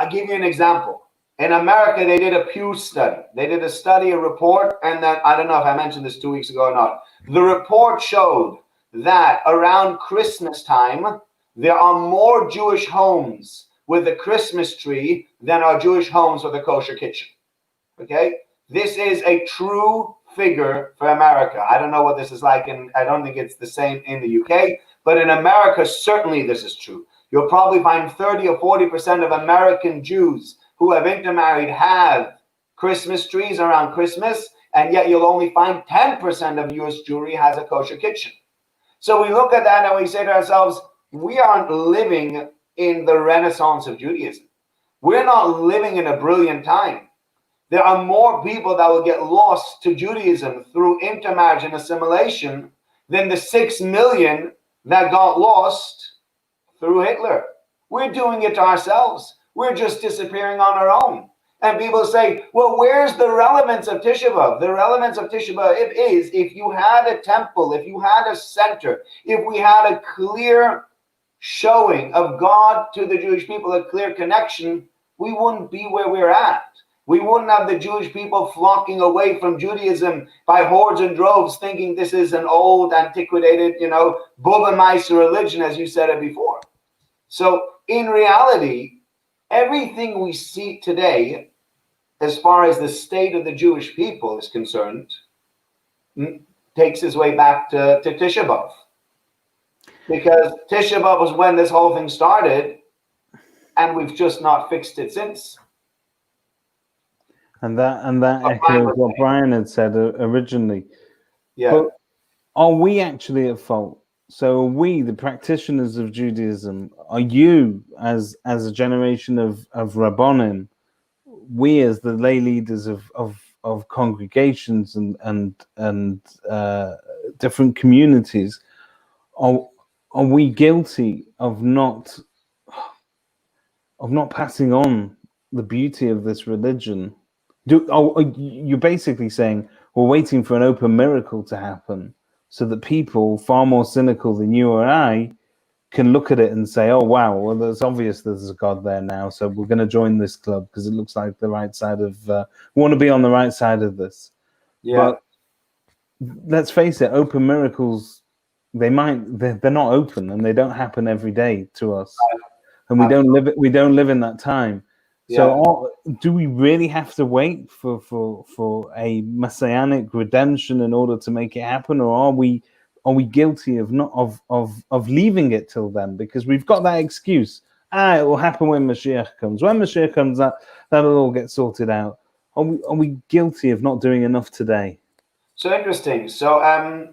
give you an example. In America, they did a Pew study. They did a report, and then, I don't know if I mentioned this 2 weeks ago or not. The report showed that around Christmas time, there are more Jewish homes with a Christmas tree than are Jewish homes with a kosher kitchen. Okay? This is a true figure for America. I don't know what this is like, and I don't think it's the same in the UK, but in America, certainly this is true. You'll probably find 30 or 40% of American Jews who have intermarried have Christmas trees around Christmas, and yet you'll only find 10% of US Jewry has a kosher kitchen. So we look at that and we say to ourselves, we aren't living in the Renaissance of Judaism. We're not living in a brilliant time. There are more people that will get lost to Judaism through intermarriage and assimilation than the 6 million that got lost through Hitler. We're doing it to ourselves. We're just disappearing on our own. And people say, well, where's the relevance of Tisha B'Av? The relevance of Tisha B'Av is if you had a temple, if you had a center, if we had a clear showing of God to the Jewish people, a clear connection, we wouldn't be where we're at. We wouldn't have the Jewish people flocking away from Judaism by hordes and droves, thinking this is an old, antiquated, Bubameister religion, as you said it before. So in reality, everything we see today, as far as the state of the Jewish people is concerned, takes its way back to Tisha B'Av. Because Tisha B'Av was when this whole thing started, and we've just not fixed it since. And that echoes what Brian had said originally. Yeah. But are we actually at fault? So are we, the practitioners of Judaism, are you, as a generation of Rabbonim, we as the lay leaders of congregations and different communities, are we guilty of not passing on the beauty of this religion? You're basically saying we're waiting for an open miracle to happen so that people far more cynical than you or I can look at it and say, oh, wow, well, it's obvious there's a God there now, so we're going to join this club because it looks like the right side of, we want to be on the right side of this. Yeah. But let's face it, open miracles, they're not open and they don't happen every day to us. And we don't live in that time. So do we really have to wait for a messianic redemption in order to make it happen, or are we guilty of leaving it till then because we've got that excuse? It will happen when Mashiach comes. When Mashiach comes, that'll all get sorted out. Are we guilty of not doing enough today? So interesting. So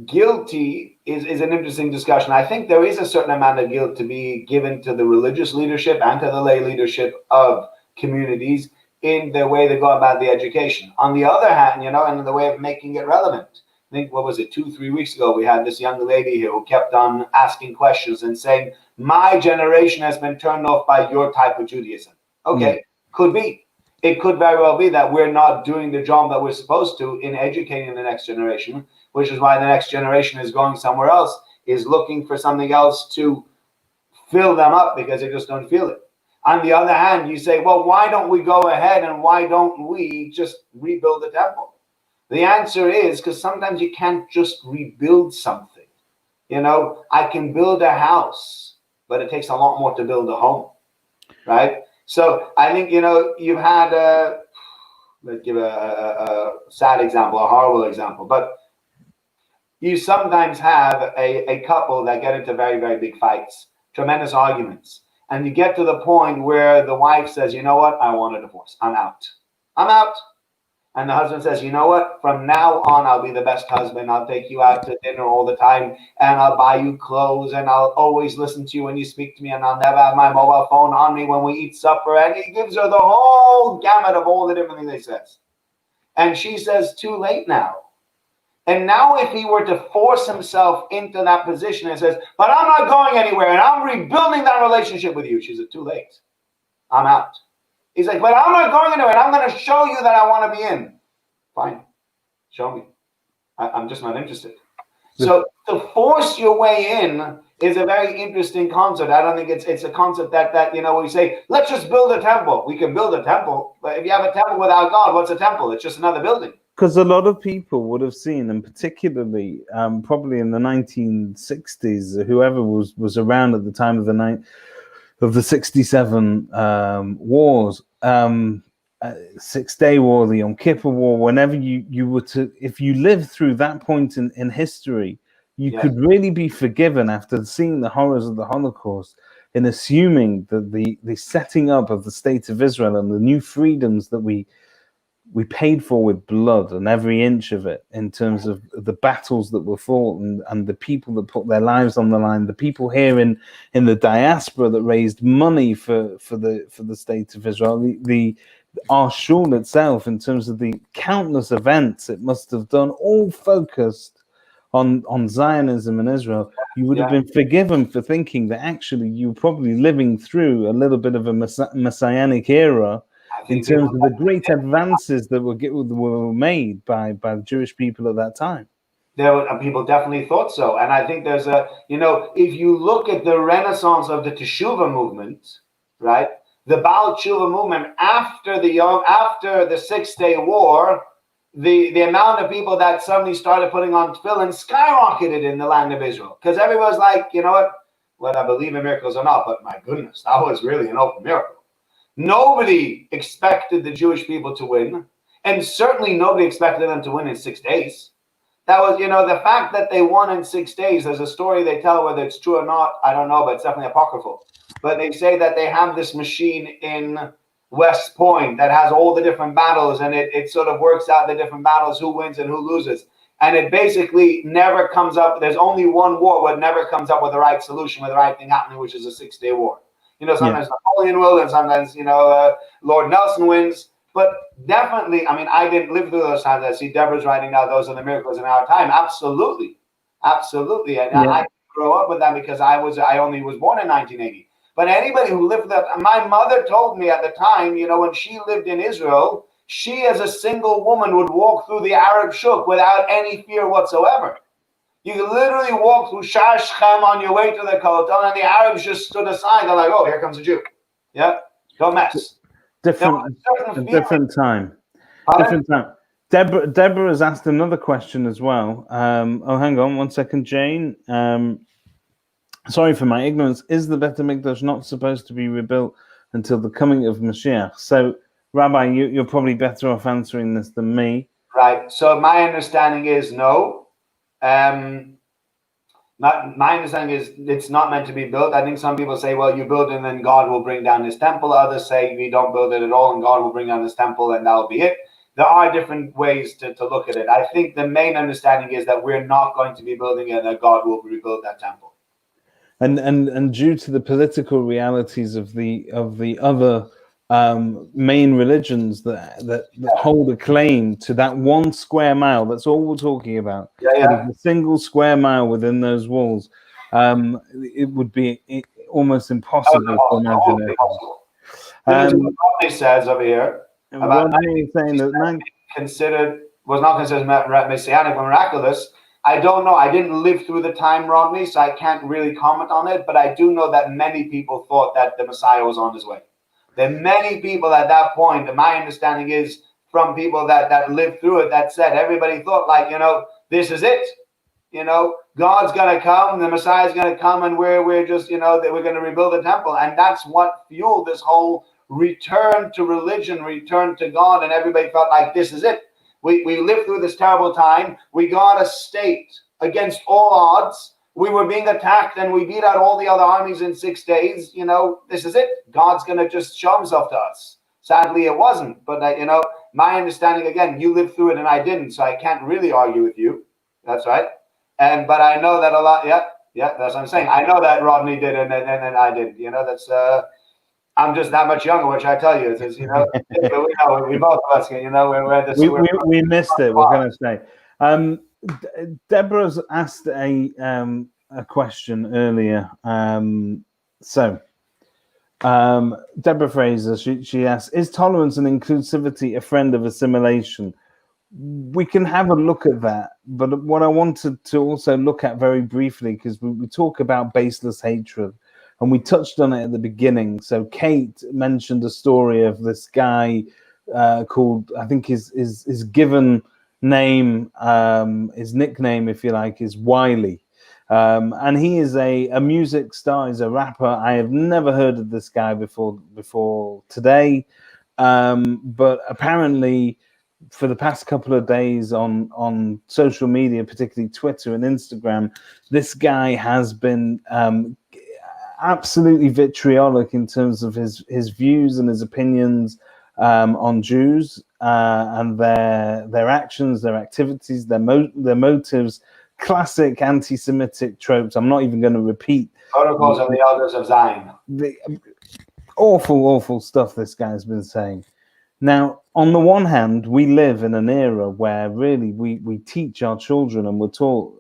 guilty is an interesting discussion. I think there is a certain amount of guilt to be given to the religious leadership and to the lay leadership of communities in the way they go about the education. On the other hand, and in the way of making it relevant. I think, 2-3 weeks ago, we had this young lady here who kept on asking questions and saying, my generation has been turned off by your type of Judaism. Okay, could be. It could very well be that we're not doing the job that we're supposed to in educating the next generation, which is why the next generation is going somewhere else, is looking for something else to fill them up because they just don't feel it. On the other hand, you say, well, why don't we go ahead and why don't we just rebuild the temple? The answer is because sometimes you can't just rebuild something. I can build a house, but it takes a lot more to build a home, right? So I think, you've had, let's give a sad example, a horrible example, but you sometimes have a couple that get into very, very big fights, tremendous arguments. And you get to the point where the wife says, you know what? I want a divorce. I'm out. And the husband says, you know what? From now on, I'll be the best husband. I'll take you out to dinner all the time, and I'll buy you clothes, and I'll always listen to you when you speak to me, and I'll never have my mobile phone on me when we eat supper. And he gives her the whole gamut of all the different things he says. And she says, too late now. And now if he were to force himself into that position and says, but I'm not going anywhere, and I'm rebuilding that relationship with you, she said, too late. I'm out. He's like, but I'm not going anywhere, and I'm going to show you that I want to be in. Fine. Show me. I'm just not interested. So to force your way in is a very interesting concept. I don't think it's a concept that we say, let's just build a temple. We can build a temple, but if you have a temple without God, what's a temple? It's just another building. Because a lot of people would have seen, and particularly probably in the 1960s, whoever was around at the time of the 67 wars, 6-Day War, the Yom Kippur War, whenever you were to, if you lived through that point in history, you could really be forgiven after seeing the horrors of the Holocaust in assuming that the setting up of the state of Israel and the new freedoms that we paid for with blood and every inch of it, in terms of the battles that were fought and the people that put their lives on the line, the people here in the diaspora that raised money for the state of Israel, our shul itself, in terms of the countless events it must have done, all focused on Zionism and Israel, you would have been forgiven for thinking that actually you were probably living through a little bit of a messianic era in terms of the great advances that were made by the Jewish people at that time. People definitely thought so. And I think there's if you look at the renaissance of the Teshuvah movement, right? The Baal Tshuva movement after the 6-Day War, the amount of people that suddenly started putting on tefillin skyrocketed in the land of Israel. Because everyone's like, you know what? Whether I believe in miracles or not, but my goodness, that was really an open miracle. Nobody expected the Jewish people to win. And certainly nobody expected them to win in 6 days. That was, the fact that they won in 6 days, there's a story they tell, whether it's true or not, I don't know, but it's definitely apocryphal. But they say that they have this machine in West Point that has all the different battles, and it sort of works out the different battles, who wins and who loses. And it basically never comes up, there's only one war where it never comes up with the right solution, with the right thing happening, which is a 6-day war. Sometimes Napoleon will, and sometimes, Lord Nelson wins. But definitely, I didn't live through those times. I see Deborah's writing now, those are the miracles in our time. Absolutely. Absolutely. And I didn't grow up with them because I only was born in 1980. But anybody who lived that, my mother told me at the time, when she lived in Israel, she as a single woman would walk through the Arab Shuk without any fear whatsoever. You could literally walk through Shar Shechem on your way to the Kotel, and the Arabs just stood aside. They're like, oh, here comes a Jew. Yeah, don't mess. Different time. Different time. Deborah has asked another question as well. Hang on 1 second, Jane. Sorry for my ignorance. Is the Beit HaMikdash not supposed to be rebuilt until the coming of Mashiach? So, Rabbi, you're probably better off answering this than me. Right. So my understanding is no. My understanding is it's not meant to be built. I think some people say, well, you build it and then God will bring down his temple. Others say we don't build it at all and God will bring down his temple and that'll be it. There are different ways to look at it. I think the main understanding is that we're not going to be building it and that God will rebuild that temple. And due to the political realities of the other main religions that hold a claim to that 1 square mile, that's all we're talking about. A single square mile within those walls, it would be almost impossible to imagine it. What Rodney says over here about saying that was not considered messianic or miraculous. I don't know. I didn't live through the time, Rodney, so I can't really comment on it. But I do know that many people thought that the Messiah was on his way. There are many people at that point, and my understanding is from people that lived through it, that said everybody thought like, this is it. God's gonna come, the Messiah's gonna come, and we're just, that we're gonna rebuild the temple. And that's what fueled this whole return to religion, return to God, and everybody felt like this is it. We lived through this terrible time. We got a state against all odds. We were being attacked and we beat out all the other armies in 6 days. This is it. God's going to just show himself to us. Sadly, it wasn't. But, my understanding, again, you lived through it and I didn't. So I can't really argue with you. That's right. But I know that a lot. Yeah, that's what I'm saying. I know that Rodney did and I did. That's... I'm just that much younger, which I tell you, is we both of us, we missed it. We're going to say, Deborah's asked a question earlier. Deborah Fraser, she asked, is tolerance and inclusivity a friend of assimilation? We can have a look at that, but what I wanted to also look at very briefly, because we talk about baseless hatred. And we touched on it at the beginning. So Kate mentioned a story of this guy called, I think his given name, his nickname, if you like, is Wiley. And he is a music star, he's a rapper. I have never heard of this guy before today. But apparently for the past couple of days on social media, particularly Twitter and Instagram, this guy has been absolutely vitriolic in terms of his views and his opinions on Jews and their actions, their activities, their motives, classic anti-Semitic tropes. I'm not even going to repeat. Protocols of the elders of Zion. The awful stuff this guy's been saying. Now, on the one hand, we live in an era where really we teach our children and we're taught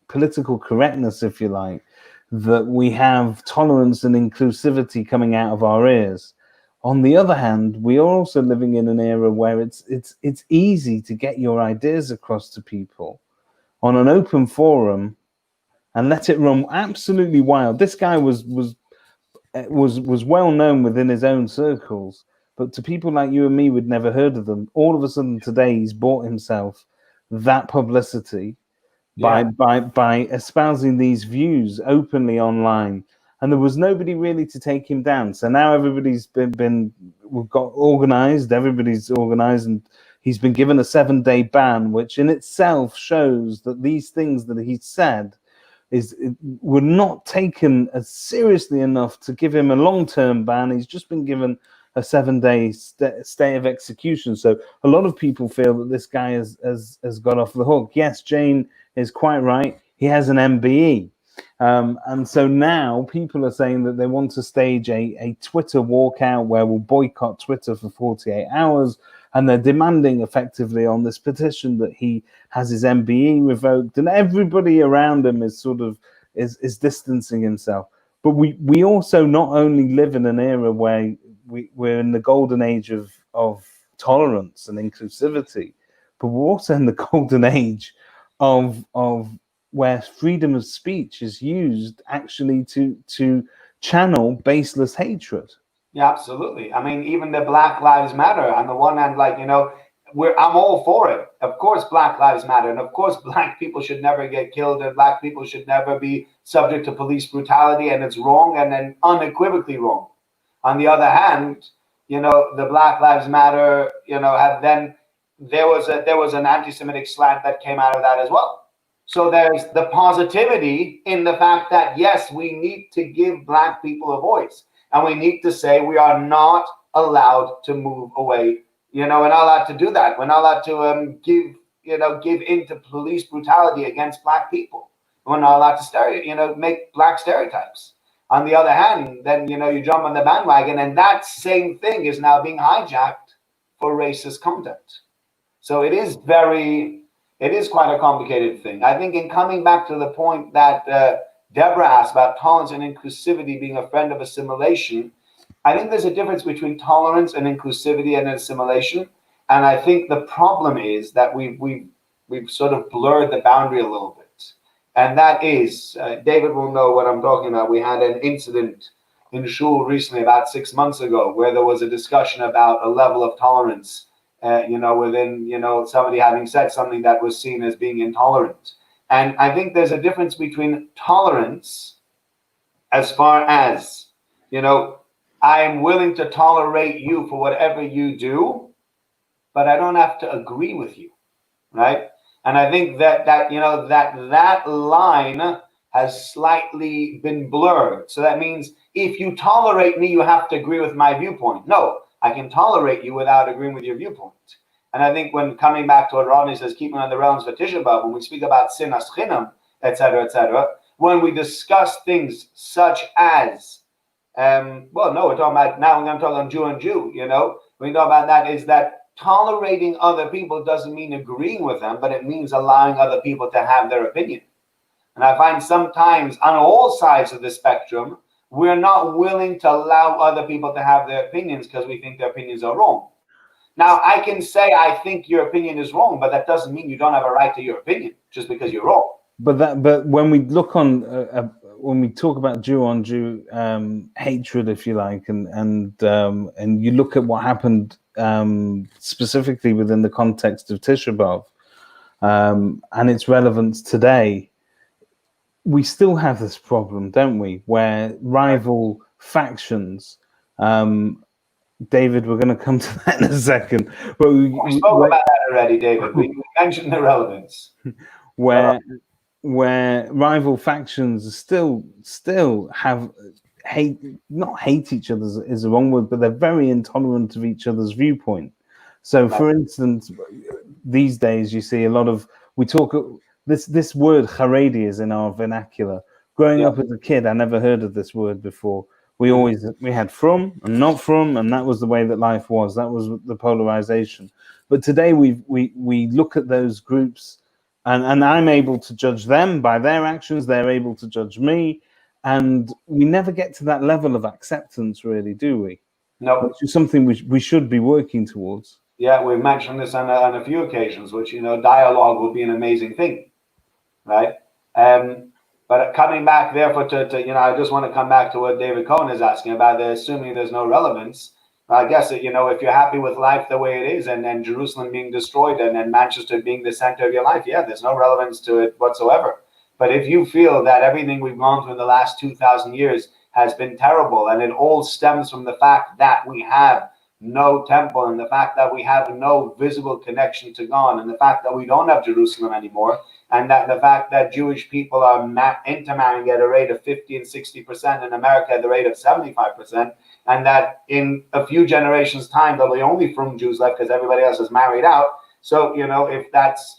political correctness, if you like, that we have tolerance and inclusivity coming out of our ears. On the other hand, we are also living in an era where it's easy to get your ideas across to people. on an open forum and let it run absolutely wild. This guy was well known within his own circles, but to people like you and me, we'd never heard of them. All of a sudden today, he's bought himself that publicity by espousing these views openly online, and there was nobody really to take him down. So now everybody's we've got organized, everybody's organized, and he's been given a 7-day ban, which in itself shows that these things that he said were not taken as seriously enough to give him a long-term ban. He's just been given a 7-day stay of execution. So a lot of people feel that this guy has got off the hook. Yes, Jane is quite right. He has an MBE. And so now people are saying that they want to stage a Twitter walkout where we'll boycott Twitter for 48 hours. And they're demanding effectively on this petition that he has his MBE revoked. And everybody around him is sort of is distancing himself. But we also not only live in an era where we're in the golden age of tolerance and inclusivity, but we're also in the golden age of where freedom of speech is used actually to channel baseless hatred. Yeah, absolutely. I mean, even the Black Lives Matter, on the one hand, like, I'm all for it. Of course, Black Lives Matter. And of course, Black people should never get killed and Black people should never be subject to police brutality. And it's wrong, and then unequivocally wrong. On the other hand, the Black Lives Matter, there was an anti-Semitic slant that came out of that as well. So there's the positivity in the fact that, yes, we need to give Black people a voice. And we need to say we are not allowed to move away. We're not allowed to do that. We're not allowed to give into police brutality against Black people. We're not allowed to make Black stereotypes. On the other hand, then you jump on the bandwagon, and that same thing is now being hijacked for racist content. So it is quite a complicated thing. I think in coming back to the point that Deborah asked about tolerance and inclusivity being a friend of assimilation, I think there's a difference between tolerance and inclusivity and assimilation. And I think the problem is that we've sort of blurred the boundary a little bit. And that is, David will know what I'm talking about. We had an incident in shul recently, about 6 months ago, where there was a discussion about a level of tolerance, within, somebody having said something that was seen as being intolerant. And I think there's a difference between tolerance as far as, I am willing to tolerate you for whatever you do, but I don't have to agree with you, right? And I think that line has slightly been blurred. So that means if you tolerate me, you have to agree with my viewpoint. No, I can tolerate you without agreeing with your viewpoint. And I think when coming back to what Rodney says, keeping on the realms of Tisha B'Av, when we speak about sinas chinam, etc., when we discuss things such as, we're talking about, now we're going to talk on Jew and Jew, when we talk about that, is that tolerating other people doesn't mean agreeing with them, but it means allowing other people to have their opinion. And I find sometimes on all sides of the spectrum, we're not willing to allow other people to have their opinions because we think their opinions are wrong. Now, I can say I think your opinion is wrong, but that doesn't mean you don't have a right to your opinion just because you're wrong. But when we look on, when we talk about Jew on Jew hatred, if you like, and you look at what happened specifically within the context of Tisha B'Av and its relevance today, we still have this problem, don't we? Where rival factions. David, we're going to come to that in a second. But we spoke about that already, David. We mentioned the relevance. Where rival factions still have not hate each other is the wrong word, but they're very intolerant of each other's viewpoint. So, for instance, these days you see a lot of, we talk, this word charedi is in our vernacular. Growing up as a kid, I never heard of this word before. We had from and not from, and that was the way that life was. That was the polarization. But today we look at those groups, and I'm able to judge them by their actions. They're able to judge me, and we never get to that level of acceptance, really, do we? No, which is something we should be working towards. Yeah, we've mentioned this on a few occasions. Which dialogue would be an amazing thing. right? But coming back, therefore, to I just want to come back to what David Cohen is asking about, assuming there's no relevance. I guess that, if you're happy with life the way it is, and Jerusalem being destroyed, and Manchester being the center of your life, yeah, there's no relevance to it whatsoever. But if you feel that everything we've gone through in the last 2,000 years has been terrible, and it all stems from the fact that we have no temple, and the fact that we have no visible connection to God, and the fact that we don't have Jerusalem anymore, and that the fact that Jewish people are intermarrying at a rate of 50 and 60%, in America at the rate of 75%, and that in a few generations' time there'll be only from Jews left because everybody else is married out. So if that's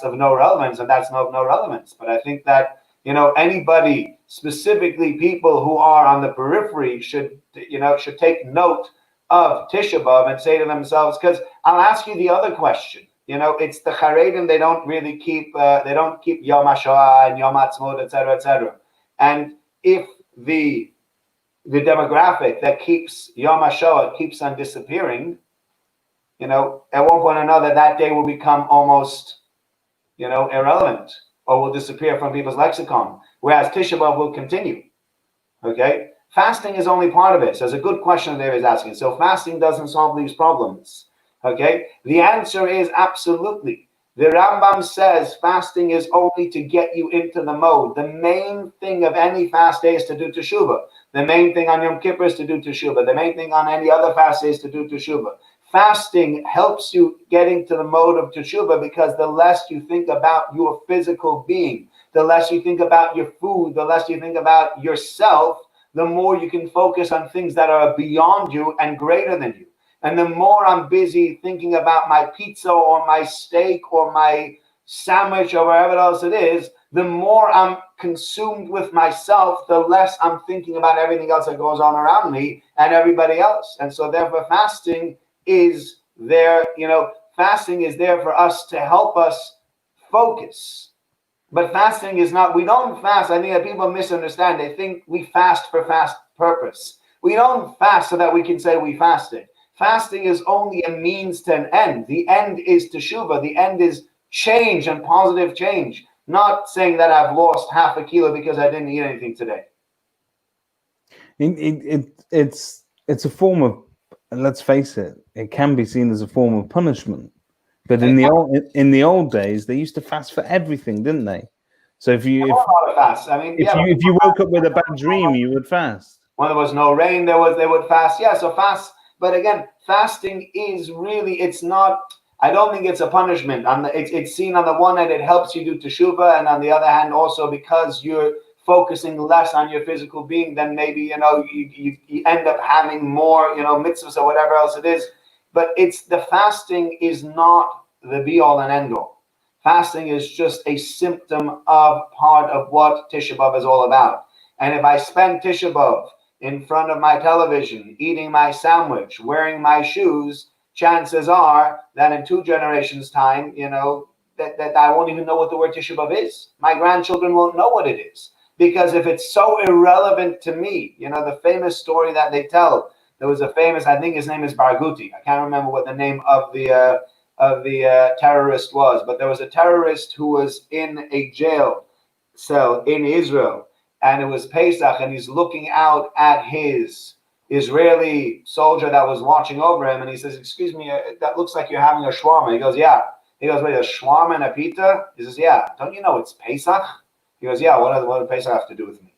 of no relevance, and that's of no relevance. But I think that anybody, specifically people who are on the periphery, should take note of Tisha B'Av and say to themselves, because I'll ask you the other question. It's the Haredim, they don't really keep Yom HaShoah and Yom HaTzmaut, etc., etc. And if the demographic that keeps Yom HaShoah keeps on disappearing, at one point or another, that day will become almost, irrelevant, or will disappear from people's lexicon, whereas Tisha B'Av will continue. Okay? Fasting is only part of it. So it's a good question there is asking. So fasting doesn't solve these problems. Okay? The answer is absolutely. The Rambam says fasting is only to get you into the mode. The main thing of any fast day is to do teshuvah. The main thing on Yom Kippur is to do teshuvah. The main thing on any other fast day is to do teshuvah. Fasting helps you get into the mode of teshuvah, because the less you think about your physical being, the less you think about your food, the less you think about yourself, the more you can focus on things that are beyond you and greater than you. And the more I'm busy thinking about my pizza or my steak or my sandwich or whatever else it is, the more I'm consumed with myself, the less I'm thinking about everything else that goes on around me and everybody else. And so therefore fasting is there, fasting is there for us to help us focus. But fasting is not, we don't fast. I think that people misunderstand. They think we fast for fast purpose. We don't fast so that we can say we fasted. Fasting is only a means to an end. The end is teshuvah. The end is change and positive change. Not saying that I've lost half a kilo because I didn't eat anything today. It's a form of, let's face it, it can be seen as a form of punishment. But in the old days, they used to fast for everything, didn't they? So if you woke up with a bad dream, you would fast. When there was no rain, they would fast. Yeah, so fast. But again, fasting is really, it's not. I don't think it's a punishment. It's seen on the one hand, it helps you do teshuvah, and on the other hand, also because you're focusing less on your physical being, then maybe you end up having more mitzvahs or whatever else it is. But the fasting is not the be all and end all. Fasting is just a symptom of part of what Tisha B'Av is all about. And if I spend Tisha B'Av in front of my television, eating my sandwich, wearing my shoes, chances are that in 2 generations' time, that I won't even know what the word Tisha B'Av is. My grandchildren won't know what it is. Because if it's so irrelevant to me, the famous story that they tell, there was a famous, I think his name is Barghouti. I can't remember what the name of the terrorist was, but there was a terrorist who was in a jail cell in Israel, and it was Pesach, and he's looking out at his Israeli soldier that was watching over him, and he says, "Excuse me, that looks like you're having a shawarma." He goes, "Yeah." He goes, "Wait, a shawarma and a pita?" He says, "Yeah. Don't you know it's Pesach?" He goes, "Yeah. What does Pesach have to do with me?"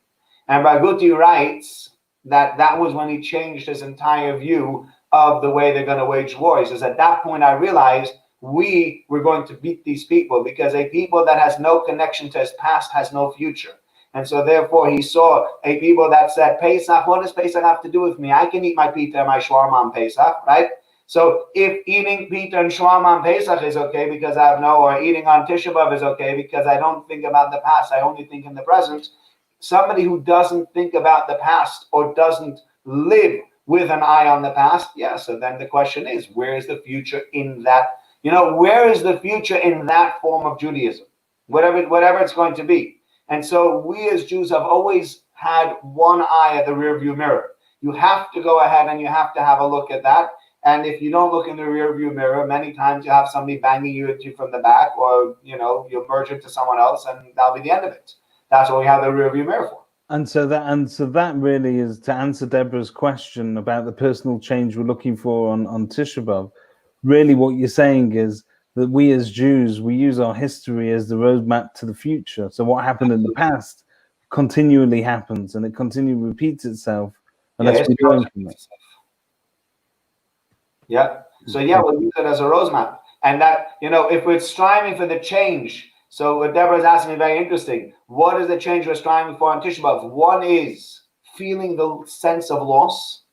And Barghouti writes that was when he changed his entire view of the way they're going to wage war. He says, at that point, I realized we were going to beat these people, because a people that has no connection to his past has no future. And so therefore he saw a people that said, Pesach, what does Pesach have to do with me? I can eat my pita and my shawarma on Pesach, right? So if eating pita and shawarma on Pesach is okay because I have or eating on Tisha B'Av is okay because I don't think about the past, I only think in the present. Somebody who doesn't think about the past or doesn't live with an eye on the past, so then the question is, where is the future in that? Where is the future in that form of Judaism? Whatever it's going to be. And so we as Jews have always had one eye at the rearview mirror. You have to go ahead and you have to have a look at that. And if you don't look in the rearview mirror, many times you have somebody banging you at you from the back, or you'll merge into someone else, and that'll be the end of it. That's what we have the rearview mirror for. And so that really is to answer Deborah's question about the personal change we're looking for on Tisha B'Av. Really, what you're saying is that we as Jews, we use our history as the roadmap to the future. So what happened in the past continually happens, and it continually repeats itself unless we learn from it. Yeah. So we'll use it as a roadmap. And that, if we're striving for the change, so what Deborah's asking me, very interesting. What is the change we're striving for on Tisha B'Av? One is feeling the sense of loss,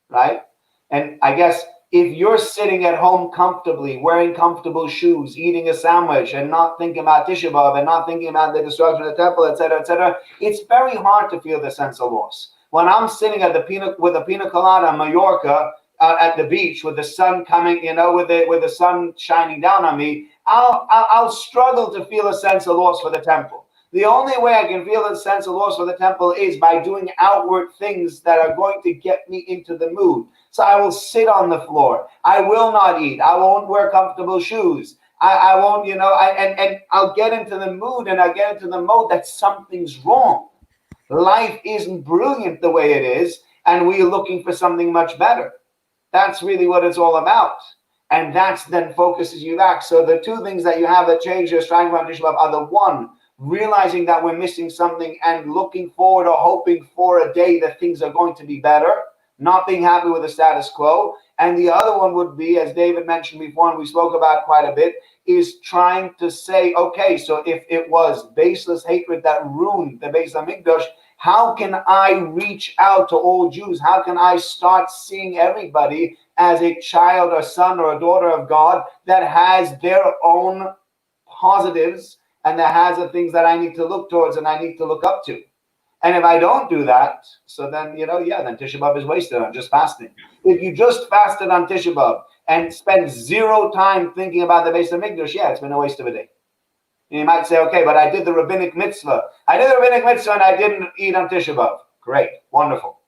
right? And I guess if you're sitting at home comfortably, wearing comfortable shoes, eating a sandwich, and not thinking about Tisha B'Av and not thinking about the destruction of the temple, etc., it's very hard to feel the sense of loss. When I'm sitting at with a pina colada in Mallorca at the beach with the sun coming, with the sun shining down on me, I'll struggle to feel a sense of loss for the temple. The only way I can feel a sense of loss for the temple is by doing outward things that are going to get me into the mood. So I will sit on the floor. I will not eat. I won't wear comfortable shoes. I won't, and I'll get into the mood, and I'll get into the mode that something's wrong. Life isn't brilliant the way it is, and we're looking for something much better. That's really what it's all about. And that's then focuses you back. So the two things that you have that change your striving for Tisha B'Av are the one, realizing that we're missing something and looking forward or hoping for a day that things are going to be better, not being happy with the status quo. And the other one would be, as David mentioned before, and we spoke about quite a bit, is trying to say, okay, so if it was baseless hatred that ruined the Beis HaMikdash, how can I reach out to all Jews? How can I start seeing everybody as a child or son or a daughter of God that has their own positives and that has the things that I need to look towards and I need to look up to? And if I don't do that, so then, then Tisha B'Av is wasted on just fasting. If you just fasted on Tisha B'Av and spend zero time thinking about the Beis HaMikdash, it's been a waste of a day. You might say, okay, but I did the rabbinic mitzvah. I did the rabbinic mitzvah and I didn't eat on Tisha B'Av. Great, wonderful.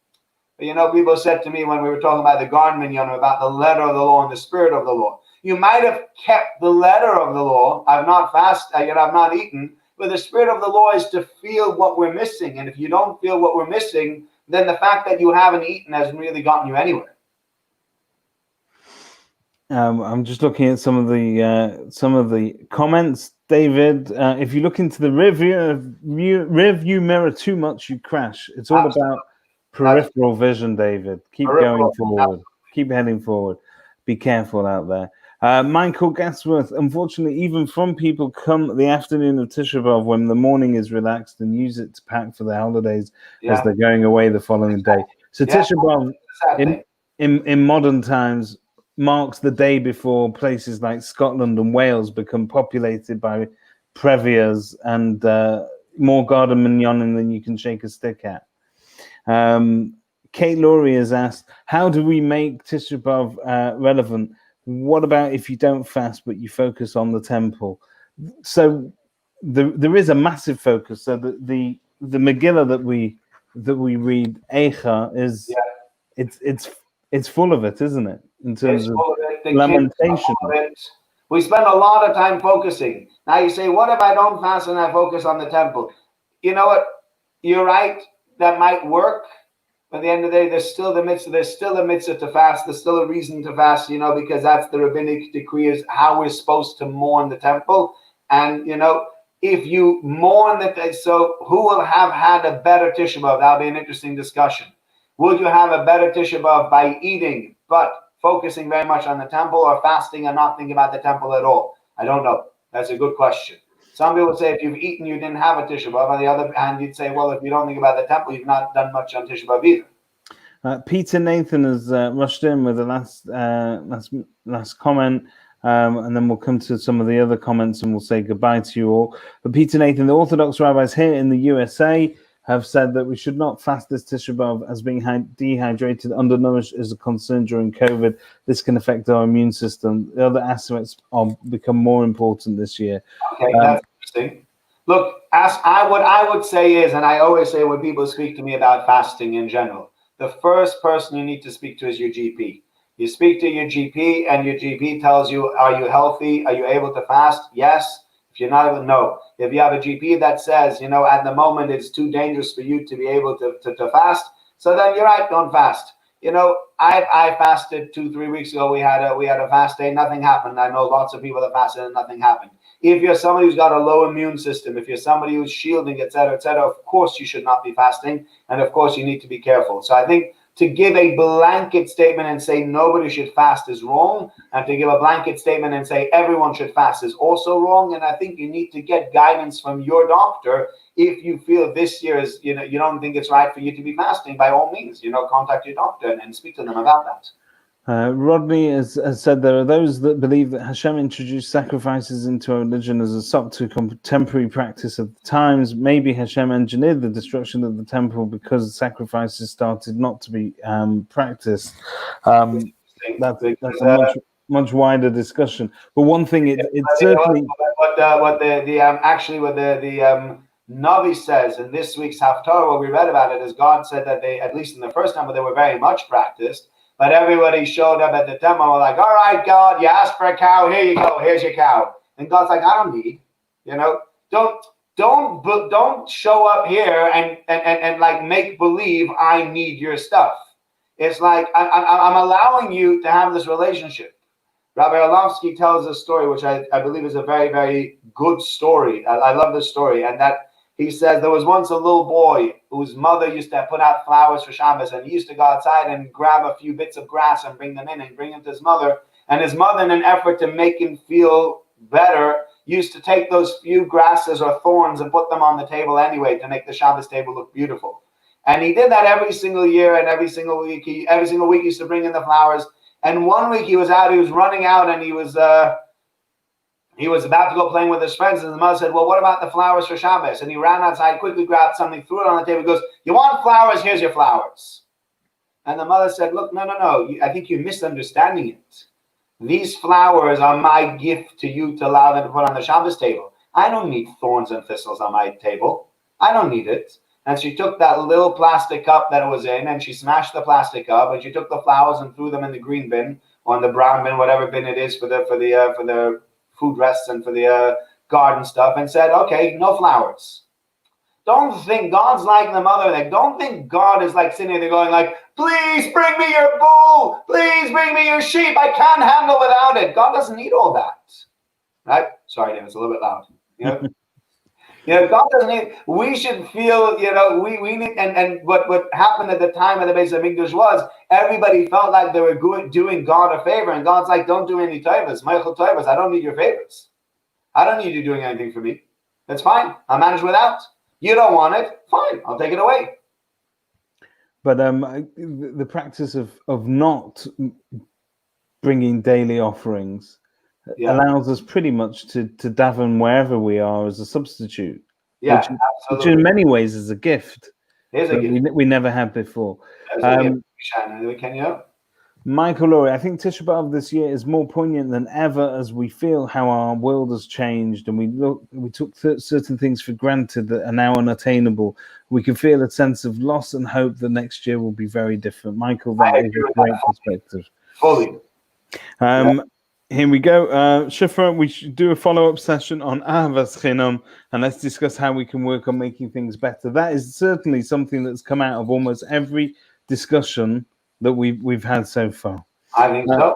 But people said to me when we were talking about the Garden Minyan, about the letter of the law and the spirit of the law. You might have kept the letter of the law. I've not fasted, I've not eaten. But the spirit of the law is to feel what we're missing. And if you don't feel what we're missing, then the fact that you haven't eaten hasn't really gotten you anywhere. I'm just looking at some of the comments, David. If you look into the rearview mirror too much, you crash. It's all about peripheral vision, David. Keep going forward. Keep heading forward. Be careful out there. Michael Gatsworth, unfortunately, even from people come the afternoon of Tisha B'Av when the morning is relaxed and use it to pack for their holidays as they're going away the following day. So Tisha B'Av in modern times marks the day before places like Scotland and Wales become populated by previas and more garden mignon than you can shake a stick at. Kate Laurie has asked, how do we make Tisha B'Av relevant? What about if you don't fast but you focus on the temple? So there is a massive focus. So the Megillah that we read, 𝐓𝐢𝐬𝐤, is it's full of it, isn't it? In terms of lamentation. We spend a lot of time focusing. Now you say, what if I don't fast and I focus on the temple? You know what? You're right. That might work. But at the end of the day, there's still a mitzvah to fast. There's still a reason to fast, because that's the rabbinic decree, is how we're supposed to mourn the temple. And, if you mourn so who will have had a better Tisha B'Av? That'll be an interesting discussion. Would you have a better Tisha B'Av by eating, but focusing very much on the temple, or fasting and not thinking about the temple at all? I don't know. That's a good question. Some people say if you've eaten, you didn't have a Tisha B'Av. On the other hand, you'd say, well, if you don't think about the temple, you've not done much on Tisha B'Av either. Peter Nathan has rushed in with the last comment, and then we'll come to some of the other comments and we'll say goodbye to you all. But Peter Nathan, the Orthodox rabbis here in the USA have said that we should not fast this Tisha B'Av, as being dehydrated, undernourished is a concern during COVID. This can affect our immune system. The other aspects become more important this year. Okay, that's interesting. Look, what I would say is, and I always say when people speak to me about fasting in general, the first person you need to speak to is your GP. You speak to your GP, and your GP tells you, are you healthy? Are you able to fast? Yes. If you're not able, no. If you have a GP that says, at the moment it's too dangerous for you to be able to fast, so then you're right, don't fast. I fasted 2-3 weeks ago. We had a fast day, nothing happened. I know lots of people that fasted and nothing happened. If you're somebody who's got a low immune system, if you're somebody who's shielding, etc., of course you should not be fasting, and of course you need to be careful. So I think to give a blanket statement and say nobody should fast is wrong, and to give a blanket statement and say everyone should fast is also wrong. And I think you need to get guidance from your doctor. If you feel this year is, you don't think it's right for you to be fasting, by all means, contact your doctor and speak to them about that. Rodney has said there are those that believe that Hashem introduced sacrifices into our religion as a sop to contemporary practice of the times. Maybe Hashem engineered the destruction of the temple because sacrifices started not to be practiced. That's a much wider discussion. But one thing, it certainly what the Navi says in this week's Haftarah, what we read about it, is God said that they, at least in the first number, they were very much practiced. But everybody showed up at the temple and were like, all right, God, you asked for a cow. Here you go. Here's your cow. And God's like, I don't need, don't show up here and like make believe I need your stuff. It's like, I'm allowing you to have this relationship. Rabbi Orlovsky tells a story, which I believe is a very, very good story. I love this story. And that he says there was once a little boy whose mother used to put out flowers for Shabbos, and he used to go outside and grab a few bits of grass and bring them in and bring them to his mother. And his mother, in an effort to make him feel better, used to take those few grasses or thorns and put them on the table anyway to make the Shabbos table look beautiful. And he did that every single year, and every single week he used to bring in the flowers. And one week he was running out, and he was about to go playing with his friends, and his mother said, well, what about the flowers for Shabbos? And he ran outside, quickly grabbed something, threw it on the table, goes, you want flowers? Here's your flowers. And the mother said, look, no, I think you're misunderstanding it. These flowers are my gift to you to allow them to put on the Shabbos table. I don't need thorns and thistles on my table. I don't need it. And she took that little plastic cup that it was in, and she smashed the plastic cup, and she took the flowers and threw them in the green bin or in the brown bin, whatever bin it is for the food rests and for the garden stuff, and said, okay, no flowers. Don't think God's like the mother. Like, don't think God is like sitting there going like, please bring me your bull. Please bring me your sheep. I can't handle without it. God doesn't need all that. Right? Sorry, Dave, it's a little bit loud. God doesn't need, we should feel, we need, and what happened at the time of the Beis Hamikdash was everybody felt like they were doing God a favor, and God's like, don't do any favors. Michael favors. I don't need your favors. I don't need you doing anything for me. That's fine. I'll manage without. You don't want it. Fine. I'll take it away. But the practice of not bringing daily offerings allows us pretty much to daven wherever we are as a substitute. Yeah, which in many ways is a gift. Here's a gift we never had before. Michael Laurie, I think Tisha B'Av this year is more poignant than ever as we feel how our world has changed, and we took certain things for granted that are now unattainable. We can feel a sense of loss and hope that next year will be very different. Michael, that is a great perspective. Fully. Here we go. Shifra, we should do a follow-up session on Ahavas Chinam, and let's discuss how we can work on making things better. That is certainly something that's come out of almost every discussion that we've had so far. I think so.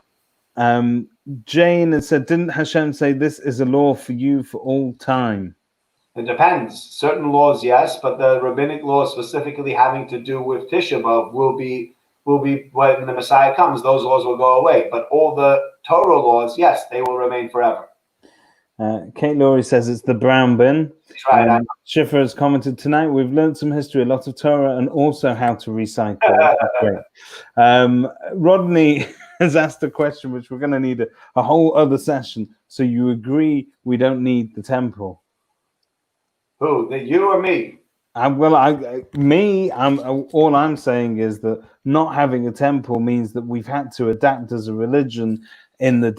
Jane has said, didn't Hashem say this is a law for you for all time? It depends. Certain laws, yes, but the rabbinic laws specifically having to do with Tisha B'Av will be when the Messiah comes, those laws will go away. But all the Torah laws, yes, they will remain forever. Kate Laurie says it's the brown bin. That's right. Schiffer has commented, tonight we've learned some history, a lot of Torah, and also how to recycle. Great. Rodney has asked a question which we're going to need a whole other session. So you agree we don't need the temple? Who? You or me? All I'm saying is that not having a temple means that we've had to adapt as a religion in the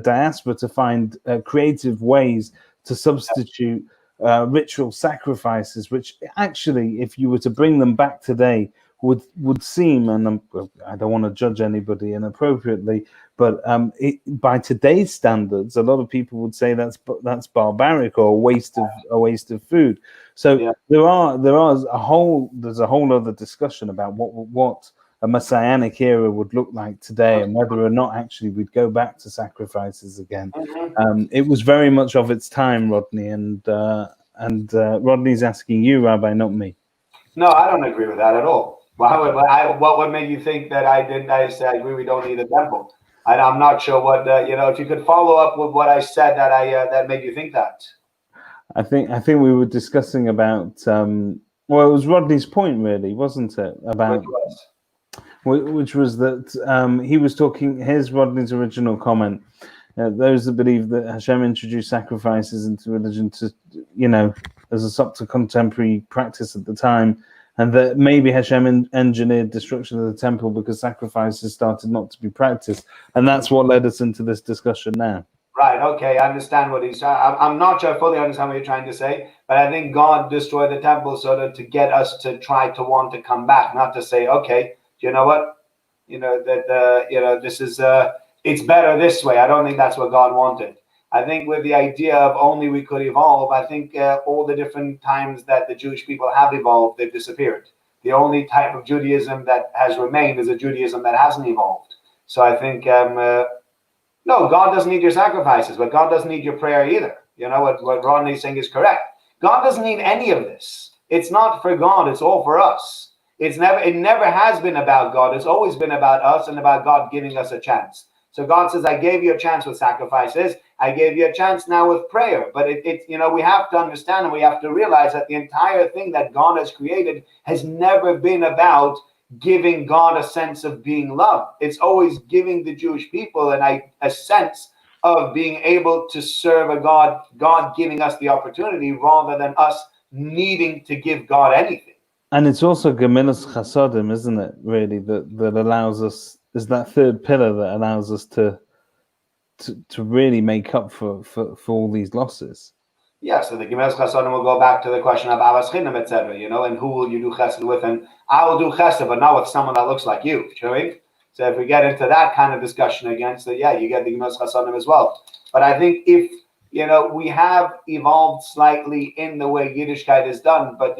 diaspora to find creative ways to substitute ritual sacrifices, which actually, if you were to bring them back today, would seem, and I don't want to judge anybody inappropriately, but by today's standards, a lot of people would say that's barbaric or a waste of food. So Yeah. there's a whole other discussion about what a messianic era would look like today, and whether or not actually we'd go back to sacrifices again. It was very much of its time, Rodney, and Rodney's asking you, Rabbi, not me. No, I don't agree with that at all. What would make you think that I didn't? I said I agree we don't need a temple. I'm not sure what if you could follow up with what I said that made you think that. I think we were discussing about well, it was Rodney's point, really, wasn't it? About which was that he was talking. Here's Rodney's original comment. Those that believe that Hashem introduced sacrifices into religion to, as a sop to contemporary practice at the time, and that maybe Hashem engineered destruction of the temple because sacrifices started not to be practiced, and that's what led us into this discussion now. Right. Okay. I understand what he's. I'm not sure I fully understand what you're trying to say, but I think God destroyed the temple so that to get us to try to want to come back, not to say, okay, you know what, this is it's better this way. I don't think that's what God wanted. I think with the idea of only we could evolve, I think all the different times that the Jewish people have evolved, they've disappeared. The only type of Judaism that has remained is a Judaism that hasn't evolved. So I think, no, God doesn't need your sacrifices, but God doesn't need your prayer either. What Rodney's saying is correct. God doesn't need any of this. It's not for God. It's all for us. It never has been about God. It's always been about us and about God giving us a chance. So God says, I gave you a chance with sacrifices. I gave you a chance now with prayer. But we have to understand and we have to realize that the entire thing that God has created has never been about giving God a sense of being loved. It's always giving the Jewish people a sense of being able to serve a God giving us the opportunity rather than us needing to give God anything. And it's also Gemilas Chasodim, isn't it, really, that allows us, is that third pillar that allows us to really make up for all these losses. Yeah, so the Gemilas Chasodim will go back to the question of Avas Chinam, etc., and who will you do chesed with? And I will do chesed, but not with someone that looks like you. So if we get into that kind of discussion again, so yeah, you get the Gemilas Chasodim as well. But I think if, we have evolved slightly in the way Yiddishkeit is done, but,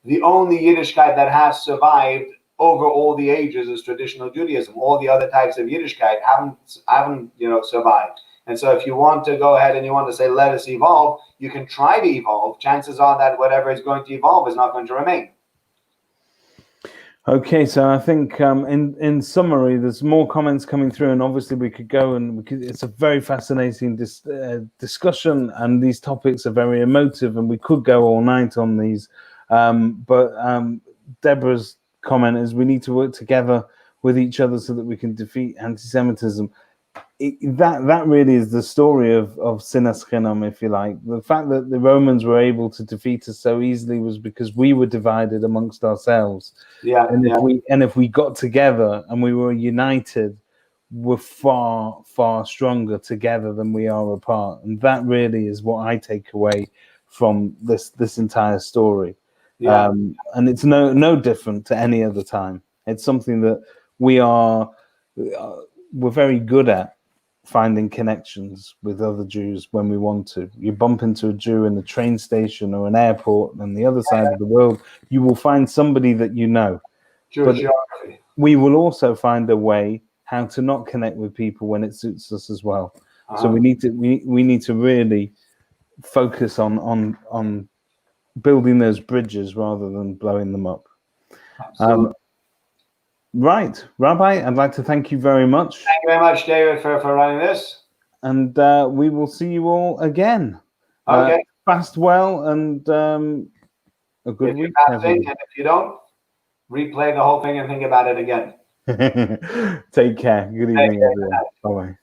the only Yiddishkeit that has survived over all the ages is traditional Judaism. All the other types of Yiddishkeit haven't survived. And so if you want to go ahead and you want to say, let us evolve, you can try to evolve. Chances are that whatever is going to evolve is not going to remain. Okay, so I think in summary, there's more comments coming through, and obviously we could go and it's a very fascinating discussion, and these topics are very emotive, and we could go all night on these. But Deborah's comment is we need to work together with each other so that we can defeat anti-Semitism. That really is the story of Sinas Chinam, if you like. The fact that the Romans were able to defeat us so easily was because we were divided amongst ourselves. Yeah. If we got together and we were united, we're far, far stronger together than we are apart. And that really is what I take away from this entire story. Yeah. And it's no different to any other time. It's something that we're very good at, finding connections with other Jews when we want to. You bump into a Jew in a train station or an airport on the other side of the world, you will find somebody that you know. But we will also find a way how to not connect with people when it suits us as well. So we need to really focus on building those bridges rather than blowing them up. Right, Rabbi, I'd like to thank you very much. Thank you very much, David, for running this. And we will see you all again. Okay. Fast well, and a good week. And if you don't, replay the whole thing and think about it again. Take care. Good evening, everyone. Bye-bye.